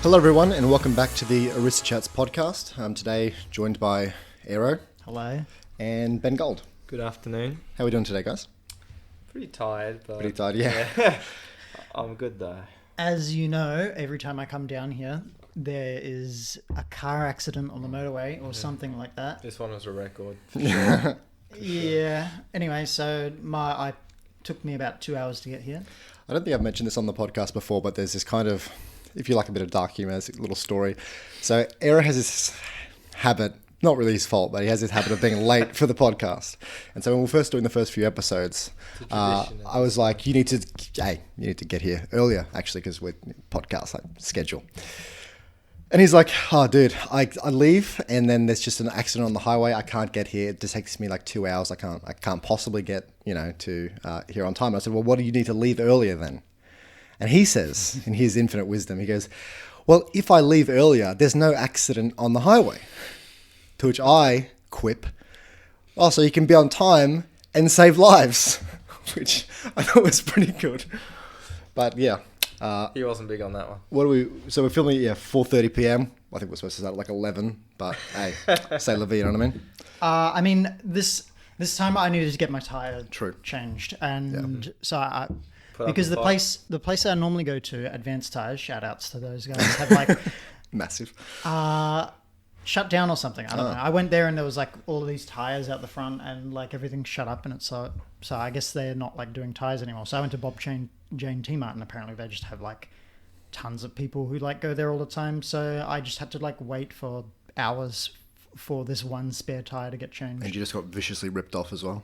Hello everyone and welcome back to the Aristochats podcast. I'm today joined by Aero. Hello. And Ben Gold. Good afternoon. How are we doing today, guys? Pretty tired, but... Pretty tired, yeah. I'm good though. As you know, every time I come down here, there is a car accident on the motorway or something like that. This one was a record. Yeah. Anyway, so I took me about 2 hours to get here. I don't think I've mentioned this on the podcast before, but there's this kind of, if you like a bit of dark humor, it's a little story. So Aero has this habit, not really his fault, but he has this habit of being late for the podcast. And so when we were first doing the first few episodes, I was like, you need to get here earlier, actually, because we're podcast schedule. And he's like, oh, dude, I leave and then there's just an accident on the highway. I can't get here. It just takes me like 2 hours. I can't possibly get, to here on time. And I said, well, what do you need to leave earlier then? And he says, in his infinite wisdom, he goes, well, if I leave earlier, there's no accident on the highway. To which I quip, oh, so you can be on time and save lives, which I thought was pretty good. But yeah. He wasn't big on that one. So we're filming at 4:30 p.m. I think we're supposed to start at like 11, but hey, say la vie, you know what I mean? This time I needed to get my tire changed. And so because the place I normally go to, Advanced Tires, shout outs to those guys, have like... Massive. Shut down or something. I don't know. I went there and there was like all of these tires out the front and like everything shut up and so I guess they're not like doing tires anymore. So I went to Bob Jane T-Mart and apparently they just have like tons of people who like go there all the time. So I just had to like wait for hours for this one spare tire to get changed. And you just got viciously ripped off as well?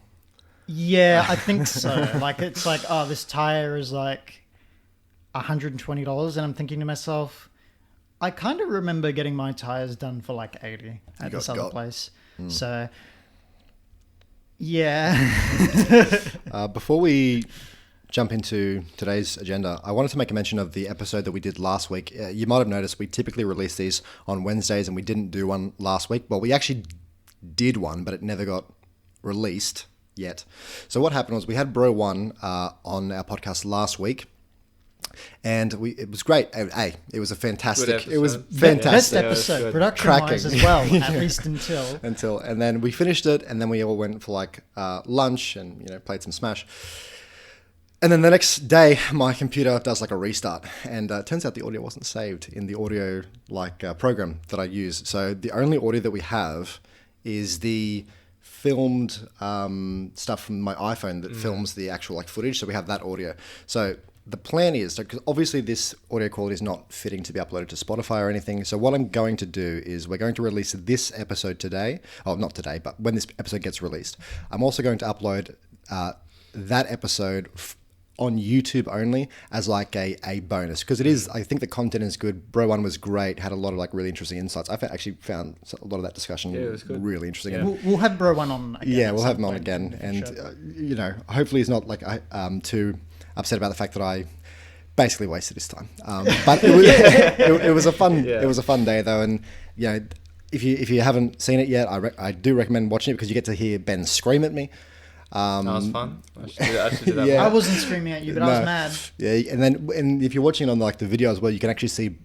Yeah, I think so. Like it's like, oh, this tire is like $120 and I'm thinking to myself, I kind of remember getting my tires done for like 80 at this other place. So, yeah. Before we jump into today's agenda, I wanted to make a mention of the episode that we did last week. You might have noticed we typically release these on Wednesdays and we didn't do one last week. Well, we actually did one, but it never got released yet. So what happened was we had Bro 1 on our podcast last week. And it was great. It was a fantastic. It was fantastic. Best episode, production-wise as well, at least until. And then we finished it, and then we all went for like lunch and played some Smash. And then the next day, my computer does like a restart, and it turns out the audio wasn't saved in the audio program that I use. So the only audio that we have is the filmed stuff from my iPhone that films the actual footage. So we have that audio. So the plan is, because obviously this audio quality is not fitting to be uploaded to Spotify or anything. So what I'm going to do is we're going to release this episode today. Oh, not today, but when this episode gets released. I'm also going to upload that episode on YouTube only as like a bonus. Because it is, I think the content is good. Bro 1 was great, had a lot of really interesting insights. I actually found a lot of that discussion really interesting. Yeah. We'll have Bro 1 on again. Yeah, we'll have him on again. And, hopefully he's not too upset about the fact that I basically wasted his time. But it was a fun it was a fun day though, and if you haven't seen it yet, I do recommend watching it because you get to hear Ben scream at me. That was fun. I should do that. Yeah. I wasn't screaming at you, but I was mad. Yeah, and if you're watching it on the video as well, you can actually see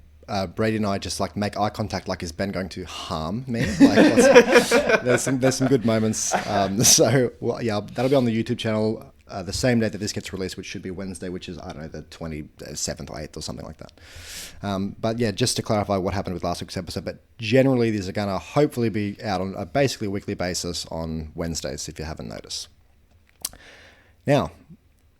Brady and I just make eye contact, like is Ben going to harm me? There's some good moments. So that'll be on the YouTube channel. The same day that this gets released, which should be Wednesday, which is, I don't know, the 27th or 8th or something like that. But yeah, just to clarify what happened with last week's episode, but generally these are going to hopefully be out on a basically weekly basis on Wednesdays, if you haven't noticed. Now,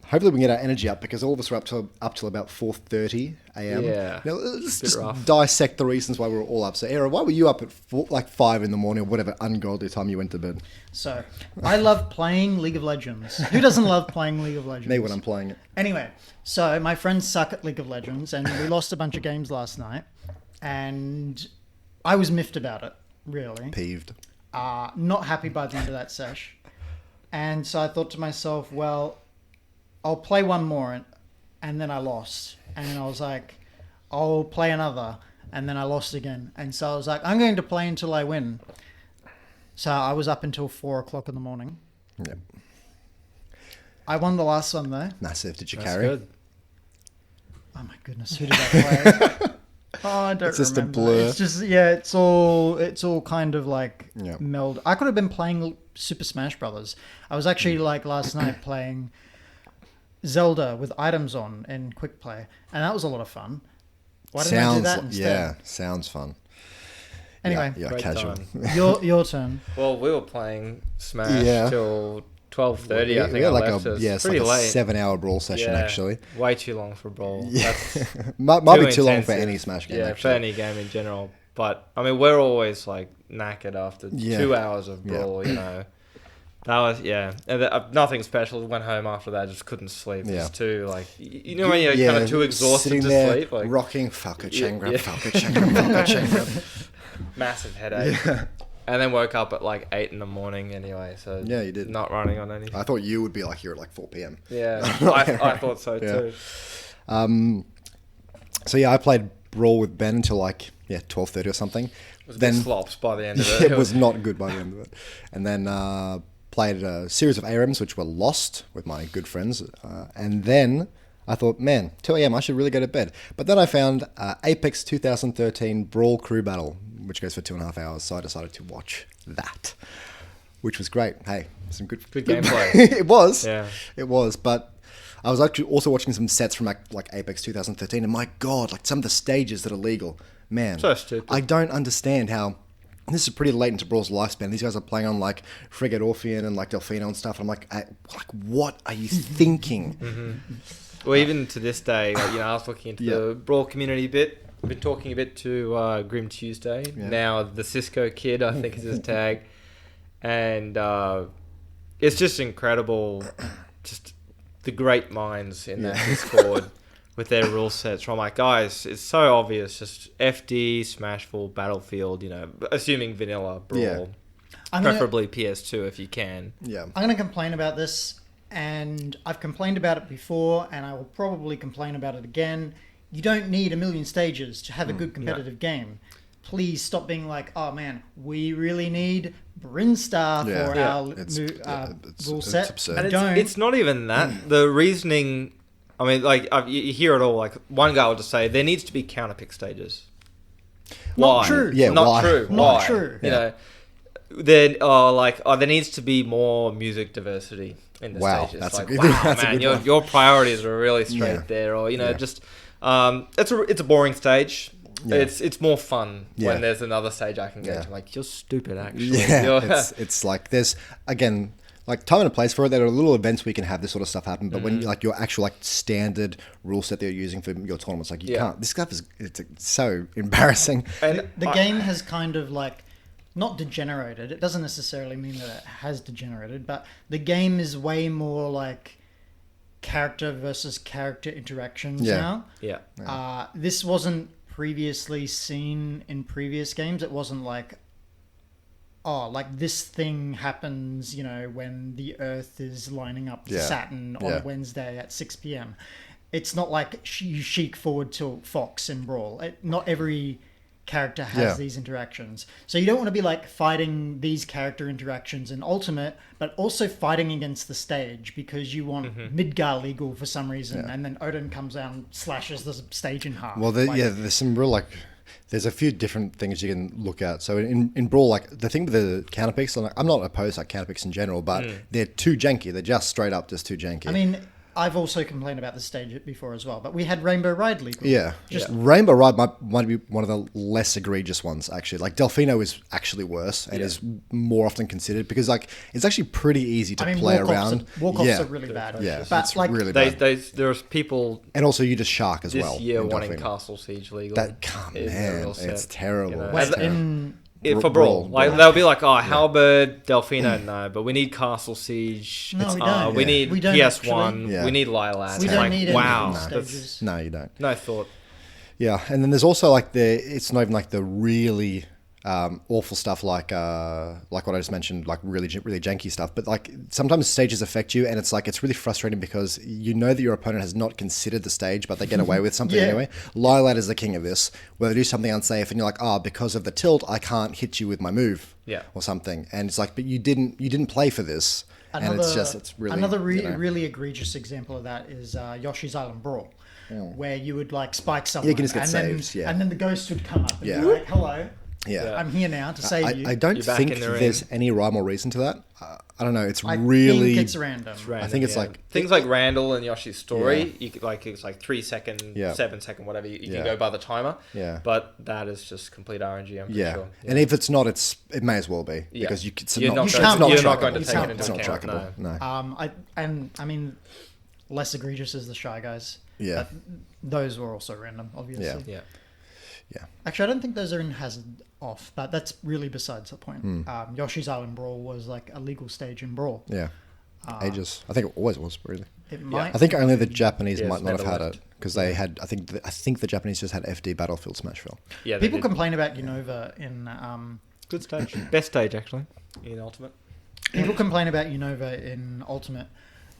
hopefully we can get our energy up because all of us are up till about 4:30 a.m. Yeah. Now, let's just dissect the reasons why we were all up. So, Era, why were you up at 5 in the morning or whatever ungodly time you went to bed? So, I love playing League of Legends. Who doesn't love playing League of Legends? Me when I'm playing it. Anyway, so my friends suck at League of Legends and we lost a bunch of games last night and I was miffed about it, really. Peeved. Not happy by the end of that sesh. And so I thought to myself, well, I'll play one more, and then I lost. And I was like, I'll play another, and then I lost again. And so I was like, I'm going to play until I win. So I was up until 4 o'clock in the morning. Yep. I won the last one though. Massive. Did you That's carry? Good. Oh my goodness, who did I play? Oh, I don't remember. It's just a blur. It's just, it's all kind of like meld. I could have been playing Super Smash Brothers. I was actually like last night playing Zelda with items on in quick play, and that was a lot of fun. Why didn't I do that instead? Yeah, sounds fun. Anyway, yeah, casual. Your turn. Well, we were playing Smash till 12:30. I think like it's pretty late. A 7-hour brawl session actually. Way too long for brawl. Yeah. That's might be too long for any Smash game. Yeah, for any game in general. But I mean, we're always like knackered after 2 hours of brawl. You know, that was and nothing special. Went home after that, just couldn't sleep. Yeah. It's too like you know when you're kind of too exhausted to sleep, like rocking Falco massive headache. Yeah. And then woke up at like 8 in the morning anyway, so yeah, you did. Not running on anything. I thought you would be like here at like 4 p.m. Yeah, I thought so too. So yeah, I played Brawl with Ben until like 12:30 or something. It was a bit slops by the end of it. It was not good by the end of it. And then played a series of ARMs which were lost with my good friends, and then I thought, man, 2 a.m. I should really go to bed. But then I found Apex 2013 Brawl Crew Battle, which goes for 2.5 hours. So I decided to watch that, which was great. Hey, some good gameplay. It was. Yeah. It was. But I was actually also watching some sets from like Apex 2013, and my God, like some of the stages that are legal, man. So stupid. I don't understand how. This is pretty late into Brawl's lifespan. These guys are playing on like Frigate Orphean and like Delfino and stuff. And I'm like, what are you thinking? Mm-hmm. Well, even to this day, like, I was looking into the Brawl community a bit. I've been talking a bit to Grim Tuesday. Yeah. Now, the Cisco Kid, I think is his tag. And it's just incredible, just the great minds in that Discord with their rule sets. I'm like, guys, it's so obvious. Just FD, Smashful, Battlefield, assuming vanilla Brawl. Yeah. Preferably PS2 if you can. Yeah. I'm going to complain about this. And I've complained about it before, and I will probably complain about it again. You don't need a million stages to have a good competitive game. Please stop being like, oh man, we really need Brinstar for our rule set. It's absurd. And it's not even that. The reasoning, I mean, like, you hear it all. Like, one guy will just say, there needs to be counterpick stages. Not true. Yeah, not true. Not true. You know, then, there needs to be more music diversity in the stages. That's like, a good, wow, that's man, a good one. your priorities are really straight there. Or just it's a boring stage. Yeah. It's more fun when there's another stage I can get to. Like, you're stupid, actually. Yeah, it's like there's again like time and a place for it. There are little events where you can have this sort of stuff happen, but when like your actual like standard rule set that you're using for your tournaments, like you can't. This stuff it's so embarrassing. And the game has kind of like. Not degenerated. It doesn't necessarily mean that it has degenerated, but the game is way more like character versus character interactions now. Yeah. This wasn't previously seen in previous games. It wasn't like, like this thing happens, when the Earth is lining up to Saturn on Wednesday at 6 p.m. It's not like you chic forward to Fox in Brawl. Not every character has these interactions, so you don't want to be like fighting these character interactions in Ultimate, but also fighting against the stage because you want Midgar legal for some reason, and then Odin comes out and slashes the stage in half. Well, there's some real there's a few different things you can look at. So in Brawl, like the thing with the counterpicks, I'm not opposed to counterpicks in general, but they're too janky. They're just straight up just too janky. I mean, I've also complained about this stage before as well, but we had Rainbow Ride legal. Yeah. Rainbow Ride might be one of the less egregious ones, actually. Like, Delfino is actually worse and is more often considered because, like, it's actually pretty easy to play around. Walk-offs are really bad. Yeah, but it's like, really bad. There's people... And also, you just shark as well. This year wanting Castle Siege legal. It's terrible. For Brawl. Like, they'll be like, Halberd, Delfino, no, but we need Castle Siege. No, we don't. We need PS1. We need Lilat. We don't need wow. No, you don't. No thought. Yeah, and then there's also like it's not even like the really awful stuff like what I just mentioned, like really janky stuff. But like sometimes stages affect you, and it's really frustrating because you know that your opponent has not considered the stage, but they get away with something anyway. Lilat is the king of this, where they do something unsafe, and you're like, because of the tilt, I can't hit you with my move, or something. And it's like, but you didn't play for this, and it's really another really egregious example of that is Yoshi's Island Brawl. where you would like spike someone, you can just get saves, and then the ghost would come up and be like, "Hello, yeah, I'm here now to save you." I don't think there's any rhyme or reason to that. I don't know. It's I really. think it's random. I think it's like things like Randall and Yoshi's story. You could, like it's like 3 second, 7 second, whatever. You can go by the timer. Yeah. But that is just complete RNG. I'm pretty sure. And if it's not, it may as well be because you're not going to take it into account. No. I mean, less egregious is the Shy Guys. Yeah. Those were also random, obviously. Yeah. Actually, I don't think those are in Hazard off, but that's really besides the point. Yoshi's Island Brawl was like a legal stage in Brawl. Yeah. Ages. I think it always was, really. It might. I think only the Japanese might not have had it because they had. I think the Japanese just had FD Battlefield Smashville. Yeah. People complain about Unova in. Good stage. Best stage actually in Ultimate. People complain about Unova in Ultimate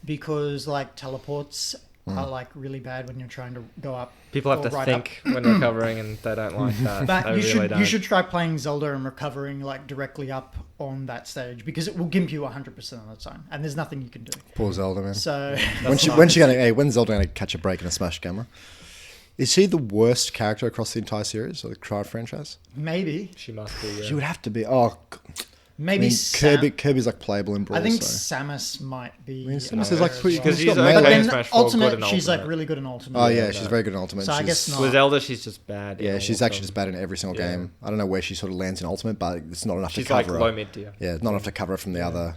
because like teleports are like really bad when you're trying to go up. People have to think when recovering, and they don't like that. But you should try playing Zelda and recovering like directly up on that stage because it will gimp you 100% of the time, and there's nothing you can do. Poor Zelda, man. So when's Zelda gonna catch a break in a Smash camera? Is she the worst character across the entire series or the Cry franchise? Maybe she must be. Yeah. She would have to be. Oh. Maybe Kirby's like playable in Brawl. I think Samus might be. Samus is like pretty because she's okay but then Smash Ultimate, she's like really good in Ultimate. Oh yeah, she's very good in Ultimate. So I guess not. With Zelda, she's just bad. Yeah, she's actually just bad in every single game. I don't know where she sort of lands in Ultimate, but it's not enough to cover her. She's like low mid tier. Yeah, not enough to cover her from the other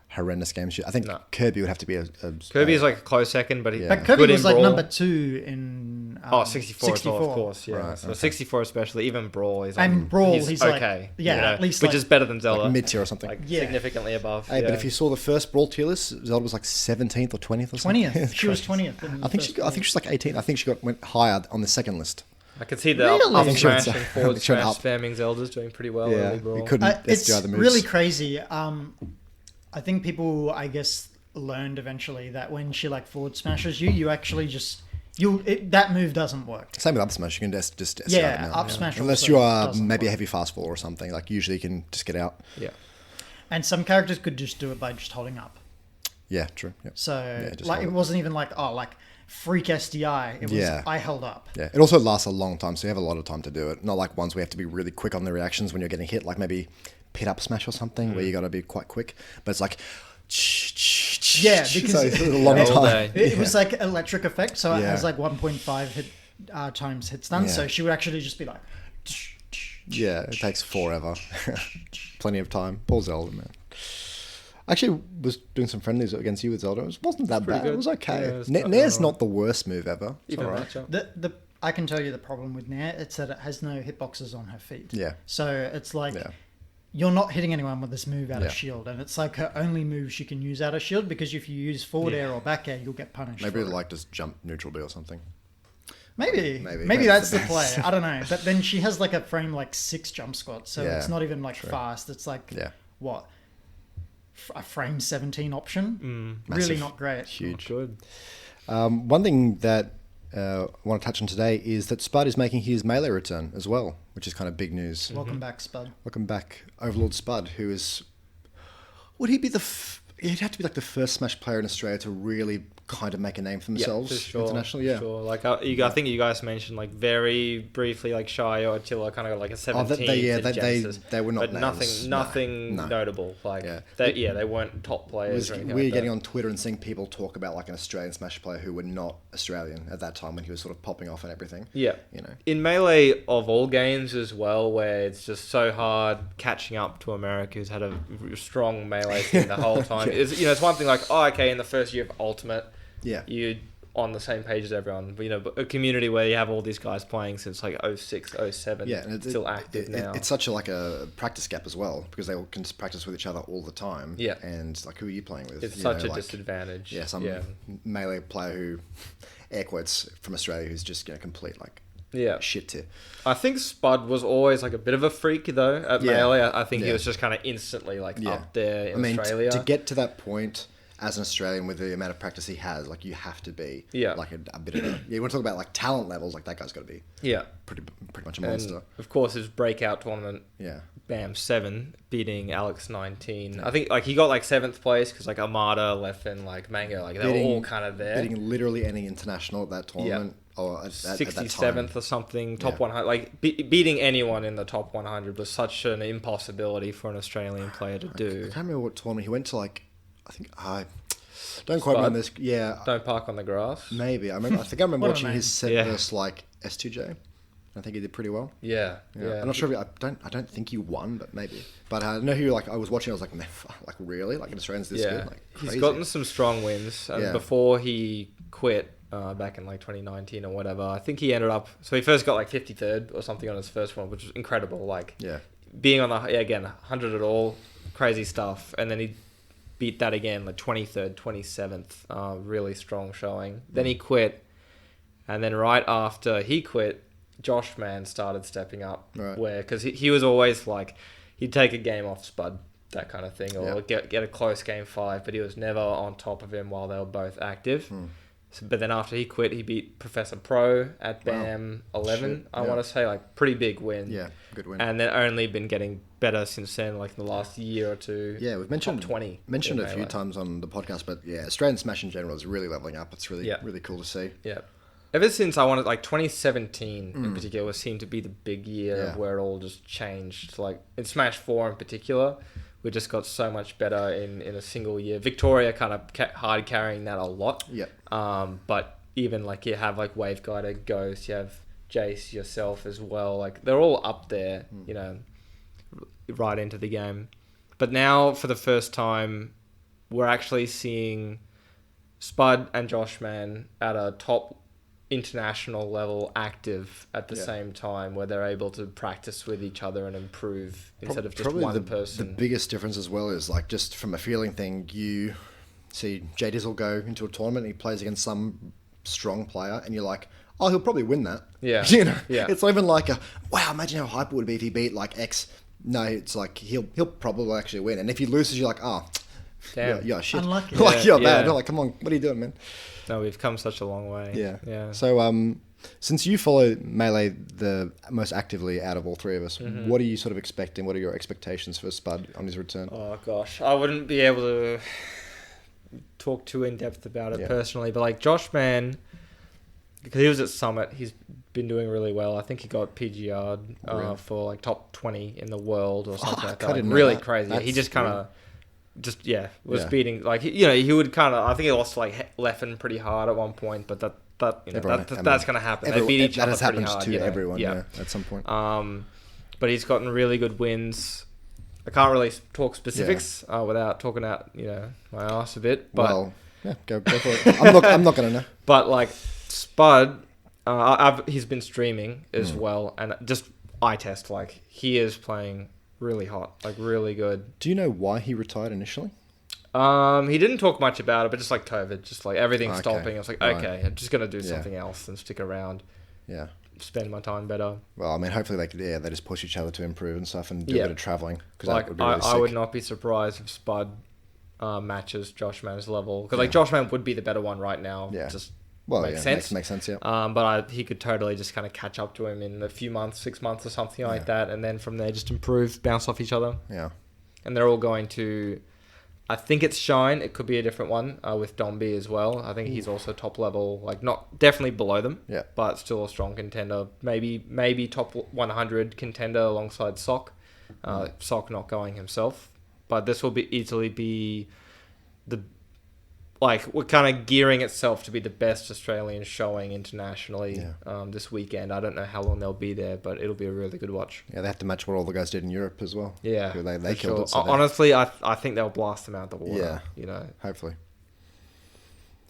horrendous games. I think Kirby would have to be a Kirby is like a close second, but but Kirby was like number 2 in 64 as well, of course. Yeah, right, so 64 especially. Even Brawl is and Brawl he's okay. Like, at least which is better than Zelda, like mid tier or something, like significantly above. Hey, but if you saw the first Brawl tier list, Zelda was like 17th or 20th or something. 20th. She was 20th. I think she's like 18th. I think she went higher on the second list. I can see the up smash and forward smash spamming Zelda's doing pretty well. Yeah, you couldn't. It's really crazy. I think people, I guess, learned eventually that when she like forward smashes you actually just that move doesn't work. Same with up smash. You can just up smash unless you are maybe a heavy fast fall or something. Like usually you can just get out. Yeah, and some characters could just do it by just holding up. Yeah, true. Yep. So like it wasn't even like freak SDI. It was I held up. Yeah, it also lasts a long time, so you have a lot of time to do it. Not like ones where you have to be really quick on the reactions when you're getting hit, like maybe pit up smash or something where you got to be quite quick. But it's like. Yeah, because it's a long time. It was like electric effect, so it has like 1.5 hit times hit stun. So she would actually just be like. Yeah, it takes forever. Plenty of time. Poor Zelda, man. Actually, was doing some friendlies against you with Zelda. It wasn't that bad. Good. It was okay. Yeah, Nair's not the worst move ever. Even right. I can tell you the problem with Nair. It's that it has no hitboxes on her feet. Yeah. So it's like. Yeah. You're not hitting anyone with this move out of shield, and it's like her only move she can use out of shield because if you use forward air or back air, you'll get punished. Maybe like just jump neutral B or something. Maybe that's the play. I don't know. But then she has like a frame like 6 jump squat, so it's not even like fast. It's like what a frame 17 option. Really not great. Huge. Not good. One thing that I want to touch on today is that Spud is making his Melee return as well, which is kind of big news. Welcome back, Spud. Welcome back, Overlord Spud, who is... Would he be he'd have to be like the first Smash player in Australia to really kind of make a name for themselves internationally. Yeah, sure. Like I think you guys mentioned like very briefly like Shy or Attila kind of got like a 17. They were not, but nothing notable. Like they weren't top players. We were getting on Twitter and seeing people talk about like an Australian Smash player who were not Australian at that time when he was sort of popping off and everything. Yeah, in Melee of all games as well, where it's just so hard catching up to America, who's had a strong Melee team the whole time. It's one thing like in the first year of Ultimate. Yeah, you're on the same page as everyone. But a community where you have all these guys playing since like 06, 07. Yeah, and it's still active now. It's such a practice gap as well because they all can practice with each other all the time. Yeah, and like who are you playing with? It's such a disadvantage. Yeah, some Melee player who, air quotes, from Australia who's just complete like. Yeah, shit tier. I think Spud was always like a bit of a freak though at Melee. I think he was just kind of instantly like up there in Australia. To get to that point as an Australian with the amount of practice he has, like you have to be like a bit of a you want to talk about like talent levels, like that guy's got to be pretty much a monster. And of course his breakout tournament Bam 7, beating Alex 19. I think like he got like 7th place because like Armada, Leffen, like Mango, like they were all kind of there. Beating literally any international at that tournament. Or at 67th or something, top 100. Like beating anyone in the top 100 was such an impossibility for an Australian player to do. I can't remember what tournament he went to. Like, I think don't quite remember this. Yeah, don't park on the grass. Maybe I think I remember watching his set versus like S2J. I think he did pretty well. Yeah. I'm not sure. I don't think he won, but maybe. But I know he like I was watching. I was like, man, like really, like an Australian's this good. Like crazy. He's gotten some strong wins. And before he quit. Back in like 2019 or whatever, I think he ended up. So he first got like 53rd or something on his first one, which was incredible. Like being on the again 100 at all, crazy stuff. And then he beat that again, like 23rd, 27th, really strong showing. Then he quit, and then right after he quit, Josh Man started stepping up. Right. Where because he was always like he'd take a game off Spud, that kind of thing, or get a close game 5, but he was never on top of him while they were both active. So, but then after he quit, he beat Professor Pro at BAM 11. I want to say like pretty big win. Yeah, good win. And then only been getting better since then, like in the last year or two. Yeah, we've mentioned top 20. Mentioned it a few times on the podcast, but yeah, Australian Smash in general is really leveling up. It's really really cool to see. Yeah. Ever since I wanted like 2017 in particular seemed to be the big year where it all just changed. Like in Smash 4 in particular, we just got so much better in a single year. Victoria kind of hard carrying that a lot. Yeah. But even like you have like Wave Guider, Ghost, you have Jace, yourself as well. Like they're all up there, you know, right into the game. But now for the first time, we're actually seeing Spud and Joshman at a top international level active at the same time, where they're able to practice with each other and improve instead of just one person. The biggest difference as well is like just from a feeling thing, you see J Dizzle go into a tournament and he plays against some strong player and you're like, oh, he'll probably win that. Yeah. You know? Yeah. It's not even like wow, imagine how hype it would be if he beat like X. No, it's like he'll probably actually win. And if he loses, you're like, oh, damn. you're shit. Unlucky. Like you're bad. You're like, come on, what are you doing, man? No, we've come such a long way. Yeah. So, since you follow Melee the most actively out of all three of us, what are you sort of expecting? What are your expectations for Spud on his return? Oh gosh, I wouldn't be able to talk too in depth about it personally, but like Josh Man, because he was at Summit, he's been doing really well. I think he got PGR'd for like top 20 in the world or something like that. Like, really crazy. That's he just kind of was beating like he would kind of. I think he lost to like Leffen pretty hard at one point, but that's going to happen. They beat each other pretty hard. To everyone, at some point. But he's gotten really good wins. I can't really talk specifics without talking out my ass a bit. But go for it. I'm not going to know. But like Spud, he's been streaming as well, and just eye test, like he is playing really hot, like really good. Do you know why he retired initially? He didn't talk much about it, but just like COVID, just like everything stopping. I was like, okay, I'm just gonna do something else and stick around. Yeah, spend my time better. Well, I mean, hopefully they just push each other to improve and stuff and do a bit of traveling. Because like would be really I would not be surprised if Spud matches Josh Man's level, because like Josh Man would be the better one right now. Yeah, just. Makes sense. Makes sense, yeah. But he could totally just kind of catch up to him in a few months, 6 months or something like that, and then from there just improve, bounce off each other. Yeah. And they're all going to, I think it's Shine. It could be a different one with Domby as well. I think he's also top level, like not definitely below them, but still a strong contender. Maybe top 100 contender alongside Sock. Sock not going himself, but this will easily be we're kind of gearing itself to be the best Australian showing internationally this weekend. I don't know how long they'll be there, but it'll be a really good watch. Yeah, they have to match what all the guys did in Europe as well. Yeah, they killed it. So honestly, I think they'll blast them out the water. Yeah, hopefully.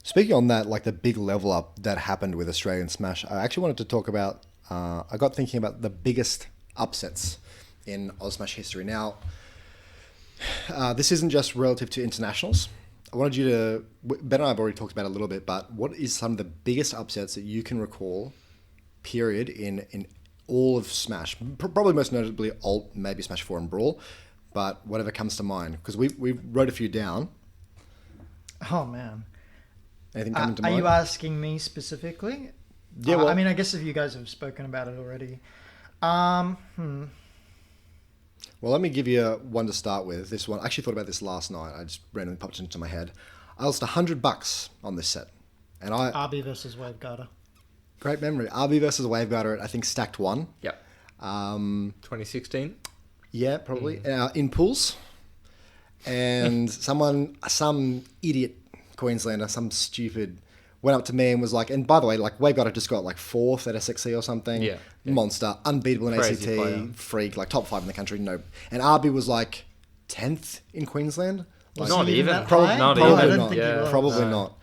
Speaking on that, like the big level up that happened with Australian Smash, I actually wanted to talk about. I got thinking about the biggest upsets in Ausmash history. Now, this isn't just relative to internationals. I wanted you to, Ben and I have already talked about it a little bit, but what is some of the biggest upsets that you can recall, period, in all of Smash? Probably most notably Alt, maybe Smash 4 and Brawl, but whatever comes to mind. Because we wrote a few down. Oh, man. Anything coming to mind? Are you asking me specifically? Yeah, well, I mean, I guess if you guys have spoken about it already. Well, let me give you one to start with. This one, I actually thought about this last night. I just randomly popped into my head. I lost $100 on this set. And RB versus Waveguarder. Great memory. RB versus Waveguarder, I think stacked 1. Yep. 2016? Yeah, probably. In pools. And some idiot Queenslander, some stupid, went up to me and was like, and by the way, like Waveguarder just got like 4th at SXE or something. Yeah. Monster, unbeatable in Crazy ACT, player. freak, like top 5 in the country. No. And RB was like 10th in Queensland. Was Not he even. that Probably high? not No, even. I don't not. think he was. Probably not.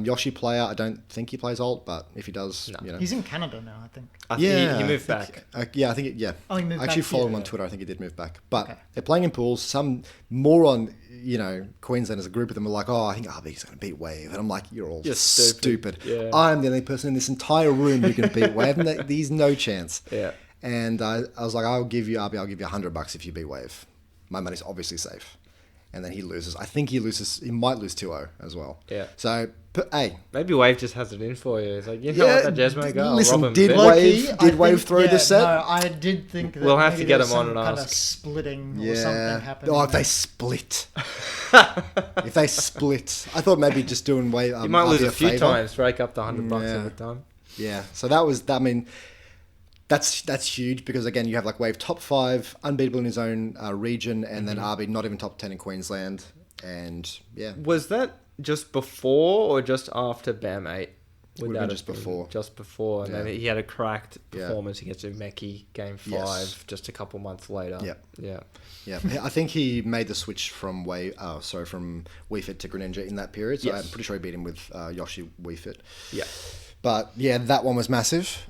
Yoshi player, I don't think he plays alt, but if he does, you know. He's in Canada now, I think. He moved back. I think yeah. Oh, he moved I actually back follow here. him on Twitter. I think he did move back. But Okay. they're playing in pools. Some moron, Queensland as a group of them are like, oh, I think RB's going to beat Wave. And I'm like, you're all You're stupid. Yeah. I'm the only person in this entire room who can beat Wave. And there's no chance. Yeah. And I was like, I'll give you RB. I'll give you $100 if you beat Wave. My money's obviously safe. And then he loses. I think he loses. He might lose 2-0 as well. Yeah. So, but hey. Maybe Wave just has it in for you. It's like, you know what, that Jesmo guy, I'll listen, rob him. did a bit. Wave- I Wave think- throw this set? No, I did think that We'll have to maybe get there was him on some and kind ask. of splitting or Yeah. something happening. Oh, if they split. If they split. I thought maybe just doing way. You might lose RB a few favour. times, rake up the $100 Yeah. every time. Yeah. So that was. I mean, that's huge because again, you have like Wave top 5, unbeatable in his own region, and then RB not even top 10 in Queensland, and yeah. Was that just before or just after BAM 8? Would have been just before. Just before. And Yeah. then he had a cracked Yeah. performance against Umeki game 5 Yes. just a couple months later. Yep. Yeah. Yeah, I think he made the switch from from Wii Fit to Greninja in that period. So Yes. I'm pretty sure he beat him with Yoshi Wii Fit. Yeah. But yeah, that one was massive.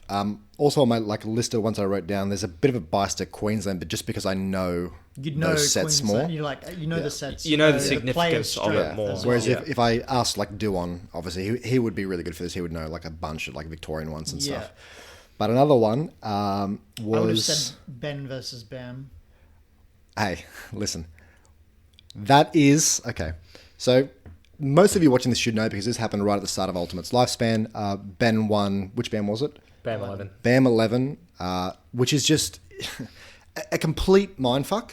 Also on my list of ones I wrote down, there's a bit of a bias to Queensland, but just because I know You'd know those sets Queensland. more. You're like, the sets. You know the players significance of it strength more. as Whereas well. if I asked Duon, obviously he would be really good for this. He would know a bunch of Victorian ones and stuff. But another one I would have was said Ben versus Bam. hey, listen, that is okay. So most of you watching this should know because this happened right at the start of Ultimate's lifespan. Ben won. Which BAM was it? BAM 11. BAM 11, which is just a complete mindfuck.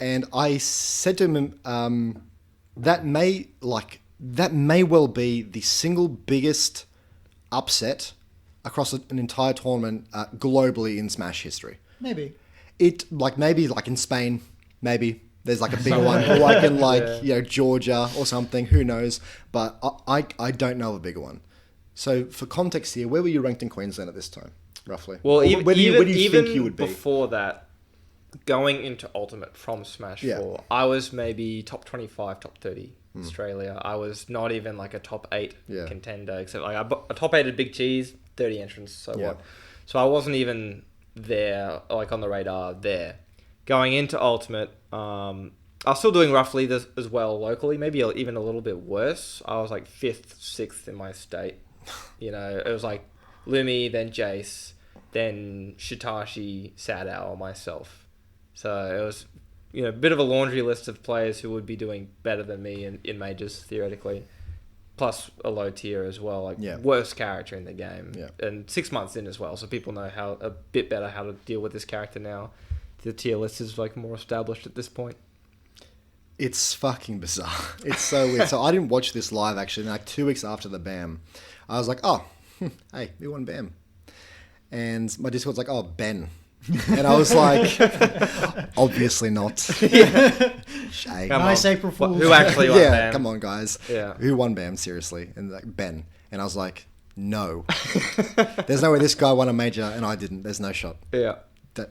And I said to him, that may well be the single biggest upset across an entire tournament globally in Smash history. Maybe. Maybe in Spain, maybe there's a bigger one, or in Georgia or something. Who knows? But I don't know of a bigger one. So for context here, where were you ranked in Queensland at this time, roughly? Well, Or even, where do you even think you would be? before that, going into Ultimate from Smash 4, I was maybe top 25, top 30 Australia. I was not even a top 8 contender, except a top 8 at Big Cheese, 30 entrants, so what? So I wasn't even there, on the radar there. Going into Ultimate, I was still doing roughly this as well locally, maybe even a little bit worse. I was 5th, 6th in my state. It was Lumi, then Jace, then Shitashi, Sadao, myself. So it was, a bit of a laundry list of players who would be doing better than me in majors, theoretically. Plus a low tier as well, worst character in the game. Yeah. And 6 months in as well, so people know a bit better how to deal with this character now. The tier list is more established at this point. It's fucking bizarre. It's so weird. So I didn't watch this live actually. 2 weeks after the BAM, I was like, oh, hey, we won BAM. And my Discord's like, oh, Ben. And I was like, obviously not. Shame. Nice April Fool's. Who actually won Yeah, BAM? come on, guys. Yeah. Who won BAM, seriously? And Ben. And I was like, no. There's no way this guy won a major and I didn't. There's no shot. Yeah.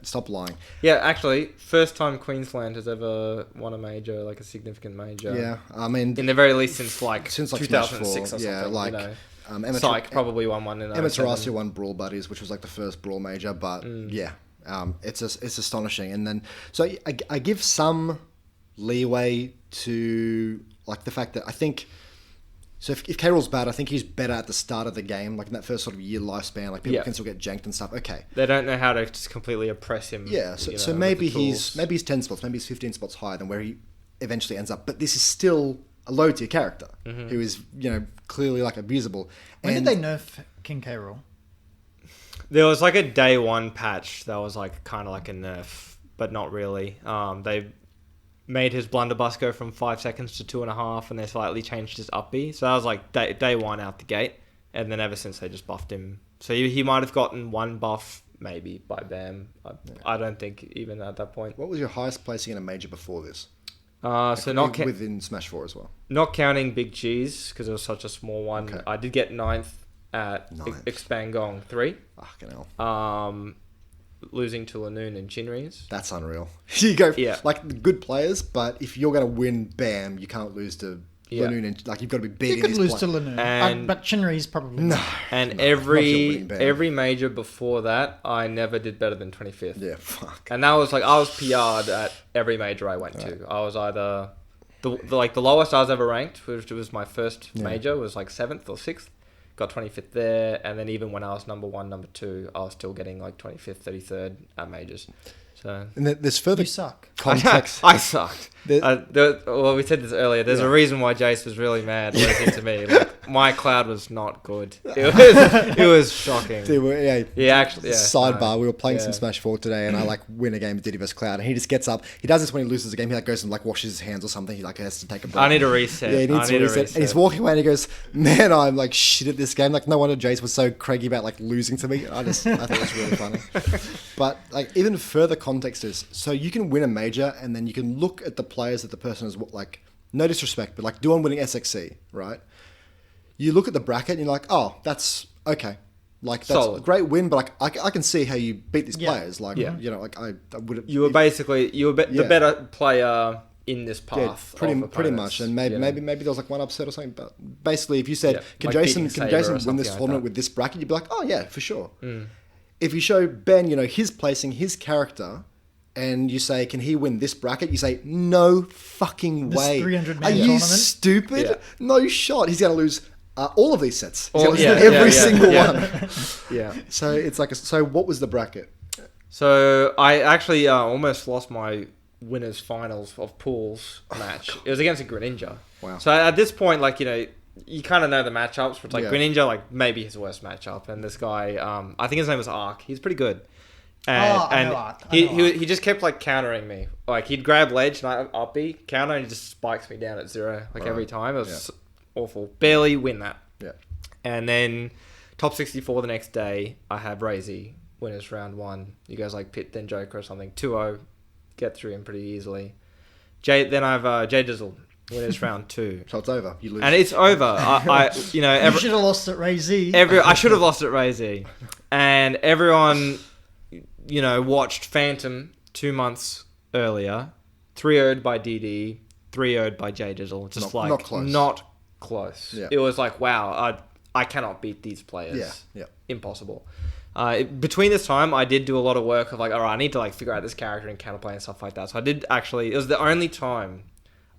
Stop lying. Yeah, actually, first time Queensland has ever won a major, a significant major. Yeah, I mean... In the very least since 2006 Smash 4, or something. yeah, Psych probably won one in Emma Terracia won Brawl Buddies, which was the first Brawl major, but it's astonishing. And then, so I give some leeway to the fact that I think... So if K-Rool's bad, I think he's better at the start of the game, in that first sort of year lifespan. People can still get janked and stuff. Okay. They don't know how to just completely oppress him. Yeah, so maybe he's 10 spots, maybe he's 15 spots higher than where he eventually ends up. But this is still a low tier character who is, clearly abusable. When did they nerf King K. Rool? There was a day one patch that was kind of a nerf. but not really. They made his blunderbuss go from 5 seconds to 2.5, and they slightly changed his up B. So that was like day one out the gate, and then ever since they just buffed him. So he might have gotten one buff maybe by BAM. I don't think even at that point. What was your highest placing in a major before this? So not within Smash 4 as well. Not counting Big Cheese because it was such a small one. Okay. I did get 9th at Expangong 3. Fucking hell. Losing to Lanoon and Chinri's. That's unreal. You go like good players, but if you're going to win BAM, you can't lose to Lanoon. And, like you've got to be beating. You could lose to Lanoon, but Chinri's probably no. And every major before that, I never did better than 25th. Yeah, fuck. And that was like I was PR'd at every major I went to. I was either the lowest I was ever ranked, which was my first major, was like 7th or 6th. Got 25th there, and then even when I was number 1, number 2, I was still getting like 25th, 33rd at majors. So and there's further context. I sucked. Well, we said this earlier. There's a reason why Jace was really mad losing to me. Like, my cloud was not good. It was shocking. Dude, actually. Yeah, sidebar. We were playing some Smash 4 today, and I like win a game with Diddy vs Cloud, and he just gets up. He does this when he loses a game. He like goes and like washes his hands or something. He like has to take a break. I need a reset. Yeah, he needs to reset. And he's walking away, and he goes, "Man, I'm like shit at this game." Like no wonder Jace was so craggy about like losing to me. I thought it was really funny. But like even further context is so you can win a major, and then you can look at the players that the person is like. No disrespect, but like Duan winning SXC, right? You look at the bracket and you're like, oh, that's okay. Like that's solid. A great win, but like I can see how you beat these players. Like you know, like I would have. You were the better player in this path. Yeah, pretty much. And maybe there was like one upset or something. But basically, if you said, can Jason win this tournament with this bracket? You'd be like, oh yeah, for sure. If you show Ben, you know, his placing, his character. And you say, can he win this bracket? You say, no fucking way. 300 Are you tournament? stupid? Yeah. No shot. He's going to lose all of these sets. He's going to lose every single one. Yeah. So it's like, so what was the bracket? So I actually almost lost my winners finals of pools match. It was against a Greninja. Wow. So at this point, like, you know, you kind of know the matchups. But like Greninja, like maybe his worst matchup. And this guy, I think his name was Ark. He's pretty good. And he just kept like countering me. Like he'd grab ledge and I up B counter and he just spikes me down at 0 like every time. It was awful. Barely win that. Yeah. And then top 64 the next day. I have Razy winners round 1. You guys like Pit then Joker or something. 2-0, get through him pretty easily. Then I have J Dizzle winners round 2. So it's over. You lose. And it's over. I you should have lost at Razy. I should have lost at Razy, and everyone. You know, watched Phantom 2 months earlier, 3-0'd by DD, 3-0'd by J Dizzle. Just not close. Yeah. It was like, wow, I cannot beat these players. Yeah. Impossible. Between this time, I did do a lot of work of like, all right, I need to like figure out this character and counterplay and stuff like that. So I did actually. It was the only time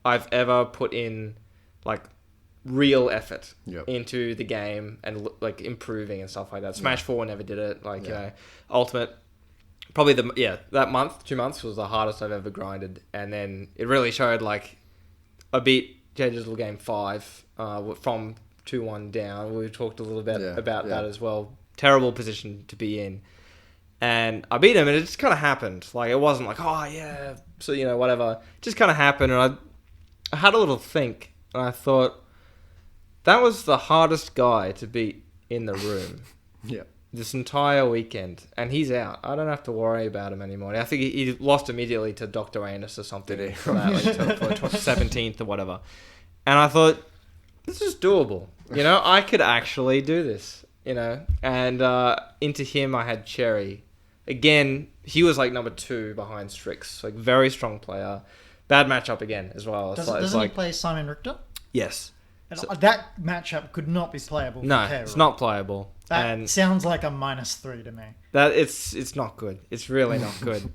I've ever put in like real effort into the game and like improving and stuff like that. Smash 4 never did it. Like you know, Ultimate. Probably that month, 2 months was the hardest I've ever grinded, and then it really showed. Like, I beat J Dizzle game 5 from 2-1 down. We talked a little bit about that as well. Terrible position to be in, and I beat him, and it just kind of happened. Like it wasn't like so you know whatever. It just kind of happened, and I had a little think, and I thought that was the hardest guy to beat in the room. This entire weekend, and he's out. I don't have to worry about him anymore. I think he lost immediately to Dr. Anus or something for that, like for 17th or whatever. And I thought, this is doable. You know, I could actually do this. You know, and into him I had Cherry. Again, he was like number 2 behind Strix. Like very strong player. Bad matchup again as well. Doesn't he play Simon Richter? Yes. So, that matchup could not be playable. No, it's not playable. That sounds like a -3 to me. That it's not good. It's really not good.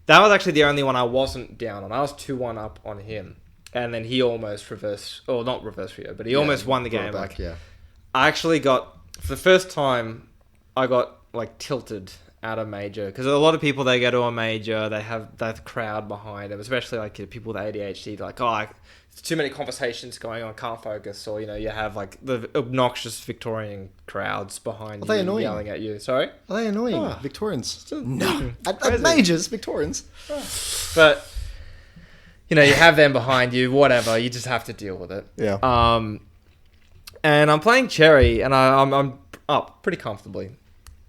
That was actually the only one I wasn't down on. I was 2-1 up on him, and then he almost not reverse Rio, but he almost won the game. I actually got for the first time, I got like tilted at a major, because a lot of people, they go to a major, they have that crowd behind them, especially like people with ADHD, like, it's too many conversations going on, can't focus, or you have like the obnoxious Victorian crowds behind you annoying? Yelling at you. Sorry, are they annoying? Victorians? No, at majors, Victorians. But you have them behind you, whatever, you just have to deal with it. Yeah. And I'm playing Cherry, and I'm up pretty comfortably.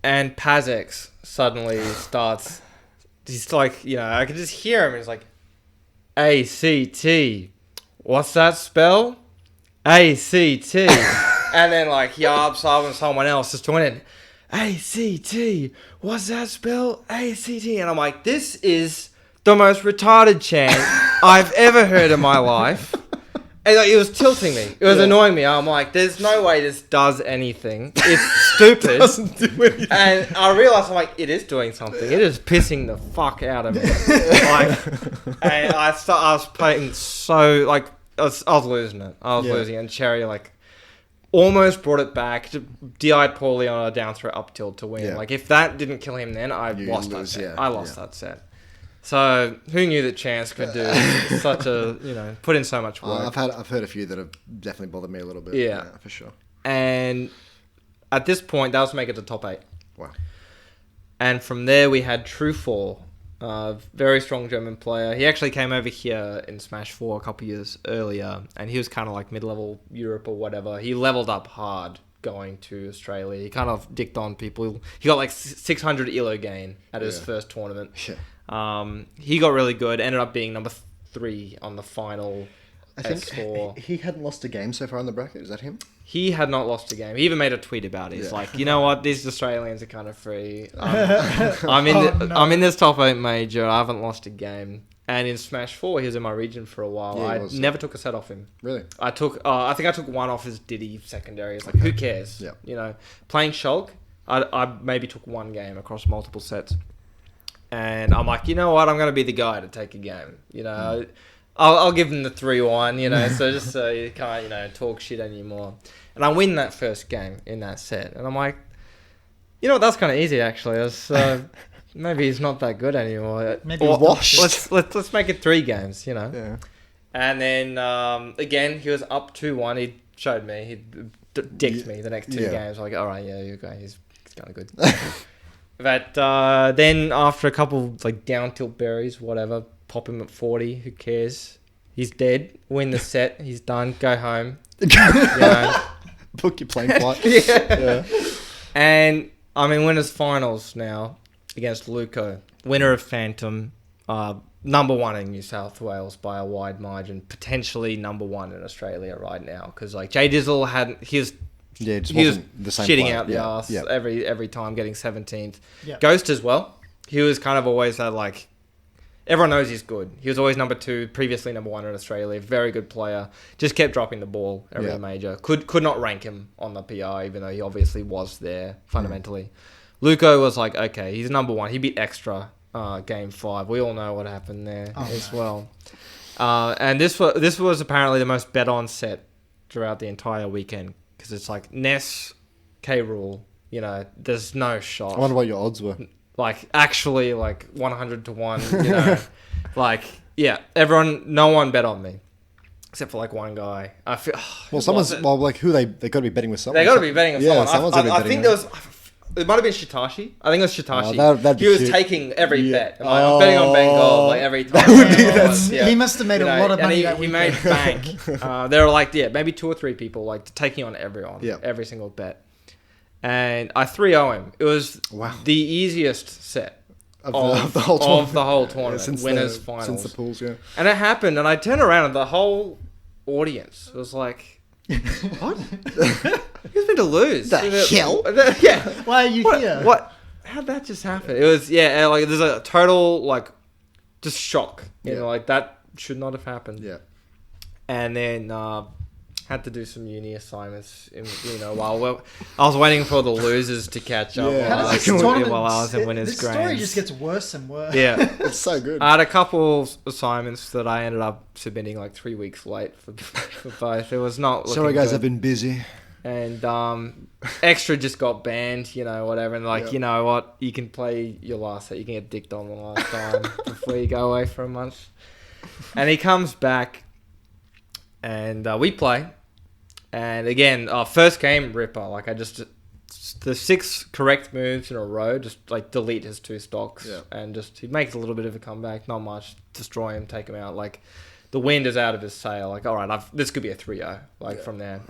And Pazex suddenly starts... He's like, I can just hear him. He's like, ACT. What's that spell? ACT. And then, like, he ups up and someone else just joined in. ACT. What's that spell? ACT. And I'm like, this is the most retarded chant I've ever heard in my life. And like, it was tilting me. It was annoying me. I'm like, there's no way this does anything. It's stupid. It doesn't do anything. And I realized, I'm like, it is doing something. It is pissing the fuck out of me. And I was playing so, like, I was losing it. I was losing it. And Cherry, like, almost brought it back. DI'd poorly on a down throw up tilt to win. Yeah. Like, if that didn't kill him then, I lost that set. Yeah. I lost that set. So who knew that Chance could do such a, put in so much work. I've heard a few that have definitely bothered me a little bit. Yeah, for sure. And at this point, that was make it to top 8. Wow. And from there, we had True4, a very strong German player. He actually came over here in Smash 4 a couple years earlier, and he was kind of like mid-level Europe or whatever. He leveled up hard going to Australia. He kind of dicked on people. He got like 600 ELO gain at his first tournament. Yeah. He got really good, ended up being number 3 on the final. I think he hadn't lost a game so far in the bracket. Is that him? He had not lost a game. He even made a tweet about it. He's like, you know what? These Australians are kind of free. I'm in this top 8 major. I haven't lost a game. And in Smash 4, he was in my region for a while. I never took a set off him. Really? I think I took one off his Diddy secondary. It's like, who cares? Yeah. Playing Shulk, I maybe took one game across multiple sets. And I'm like, you know what? I'm going to be the guy to take a game. I'll give him the 3-1, so just so you can't, talk shit anymore. And I win that first game in that set. And I'm like, you know what? That's kind of easy, actually. Maybe he's not that good andianymore. Maybe he's washed. Let's make it 3 games, Yeah. And then, again, he was up 2-1. He showed me. He dicked me the next 2 games. Like, all right, you're okay. He's kind of good. But then after a couple like down tilt berries, whatever, pop him at 40. Who cares? He's dead. Win the set. He's done. Go home. Book your plane flight. Yeah. And I'm in winners finals now against Luco, winner of Phantom, number 1 in New South Wales by a wide margin, potentially number 1 in Australia right now. Because like Jay Dizzle he was the same shitting player. out the ass every time, getting 17th. Yeah. Ghost as well. He was kind of always that, like, everyone knows he's good. He was always number 2, previously number 1 in Australia. Very good player. Just kept dropping the ball every major. Could not rank him on the PR, even though he obviously was there fundamentally. Luco was like, okay, he's number 1. He beat Extra game 5. We all know what happened there as well. And this was apparently the most bet on set throughout the entire weekend. Because it's like Ness, K-Rule, there's no shot. I wonder what your odds were. Like, actually, like 100 to 1, like, no one bet on me. Except for like one guy. I feel. Who they got to be betting with someone. They got to be betting with someone. Someone's I think it might have been Shitashi. I think it was Shitashi. That'd be he was cute. taking every bet. I'm betting on Bengal like every time. He must have made a lot of money. He made bank. There were like maybe 2 or 3 people like taking on everyone, every single bet. And I 3-0 him. It was the easiest set of the whole tournament. Since winners finals. Since the pools, And it happened, and I turned around, and the whole audience was like, "What? Who's been to lose? The hell? Yeah. Why are you here? What? How'd that just happen? It was like there's a total like just shock. Like that should not have happened. Yeah. And then had to do some uni assignments. While I was waiting for the losers to catch up. How does this while I was in winners' this grands. story just gets worse and worse. Yeah. It's so good. I had a couple assignments that I ended up submitting like 3 weeks late for both. It was not looking Sorry guys, good. I've been busy. And Extra just got banned, you know, whatever. And like, you know what? You can play your last set. You can get dicked on the last time before you go away for a month. And he comes back, and we play. And again, first game, ripper. Like, the 6 correct moves in a row, just like delete his 2 stocks. Yeah. And just, he makes a little bit of a comeback. Not much. Destroy him, take him out. Like, the wind is out of his sail. Like, all right, this could be a 3-0, like, from there.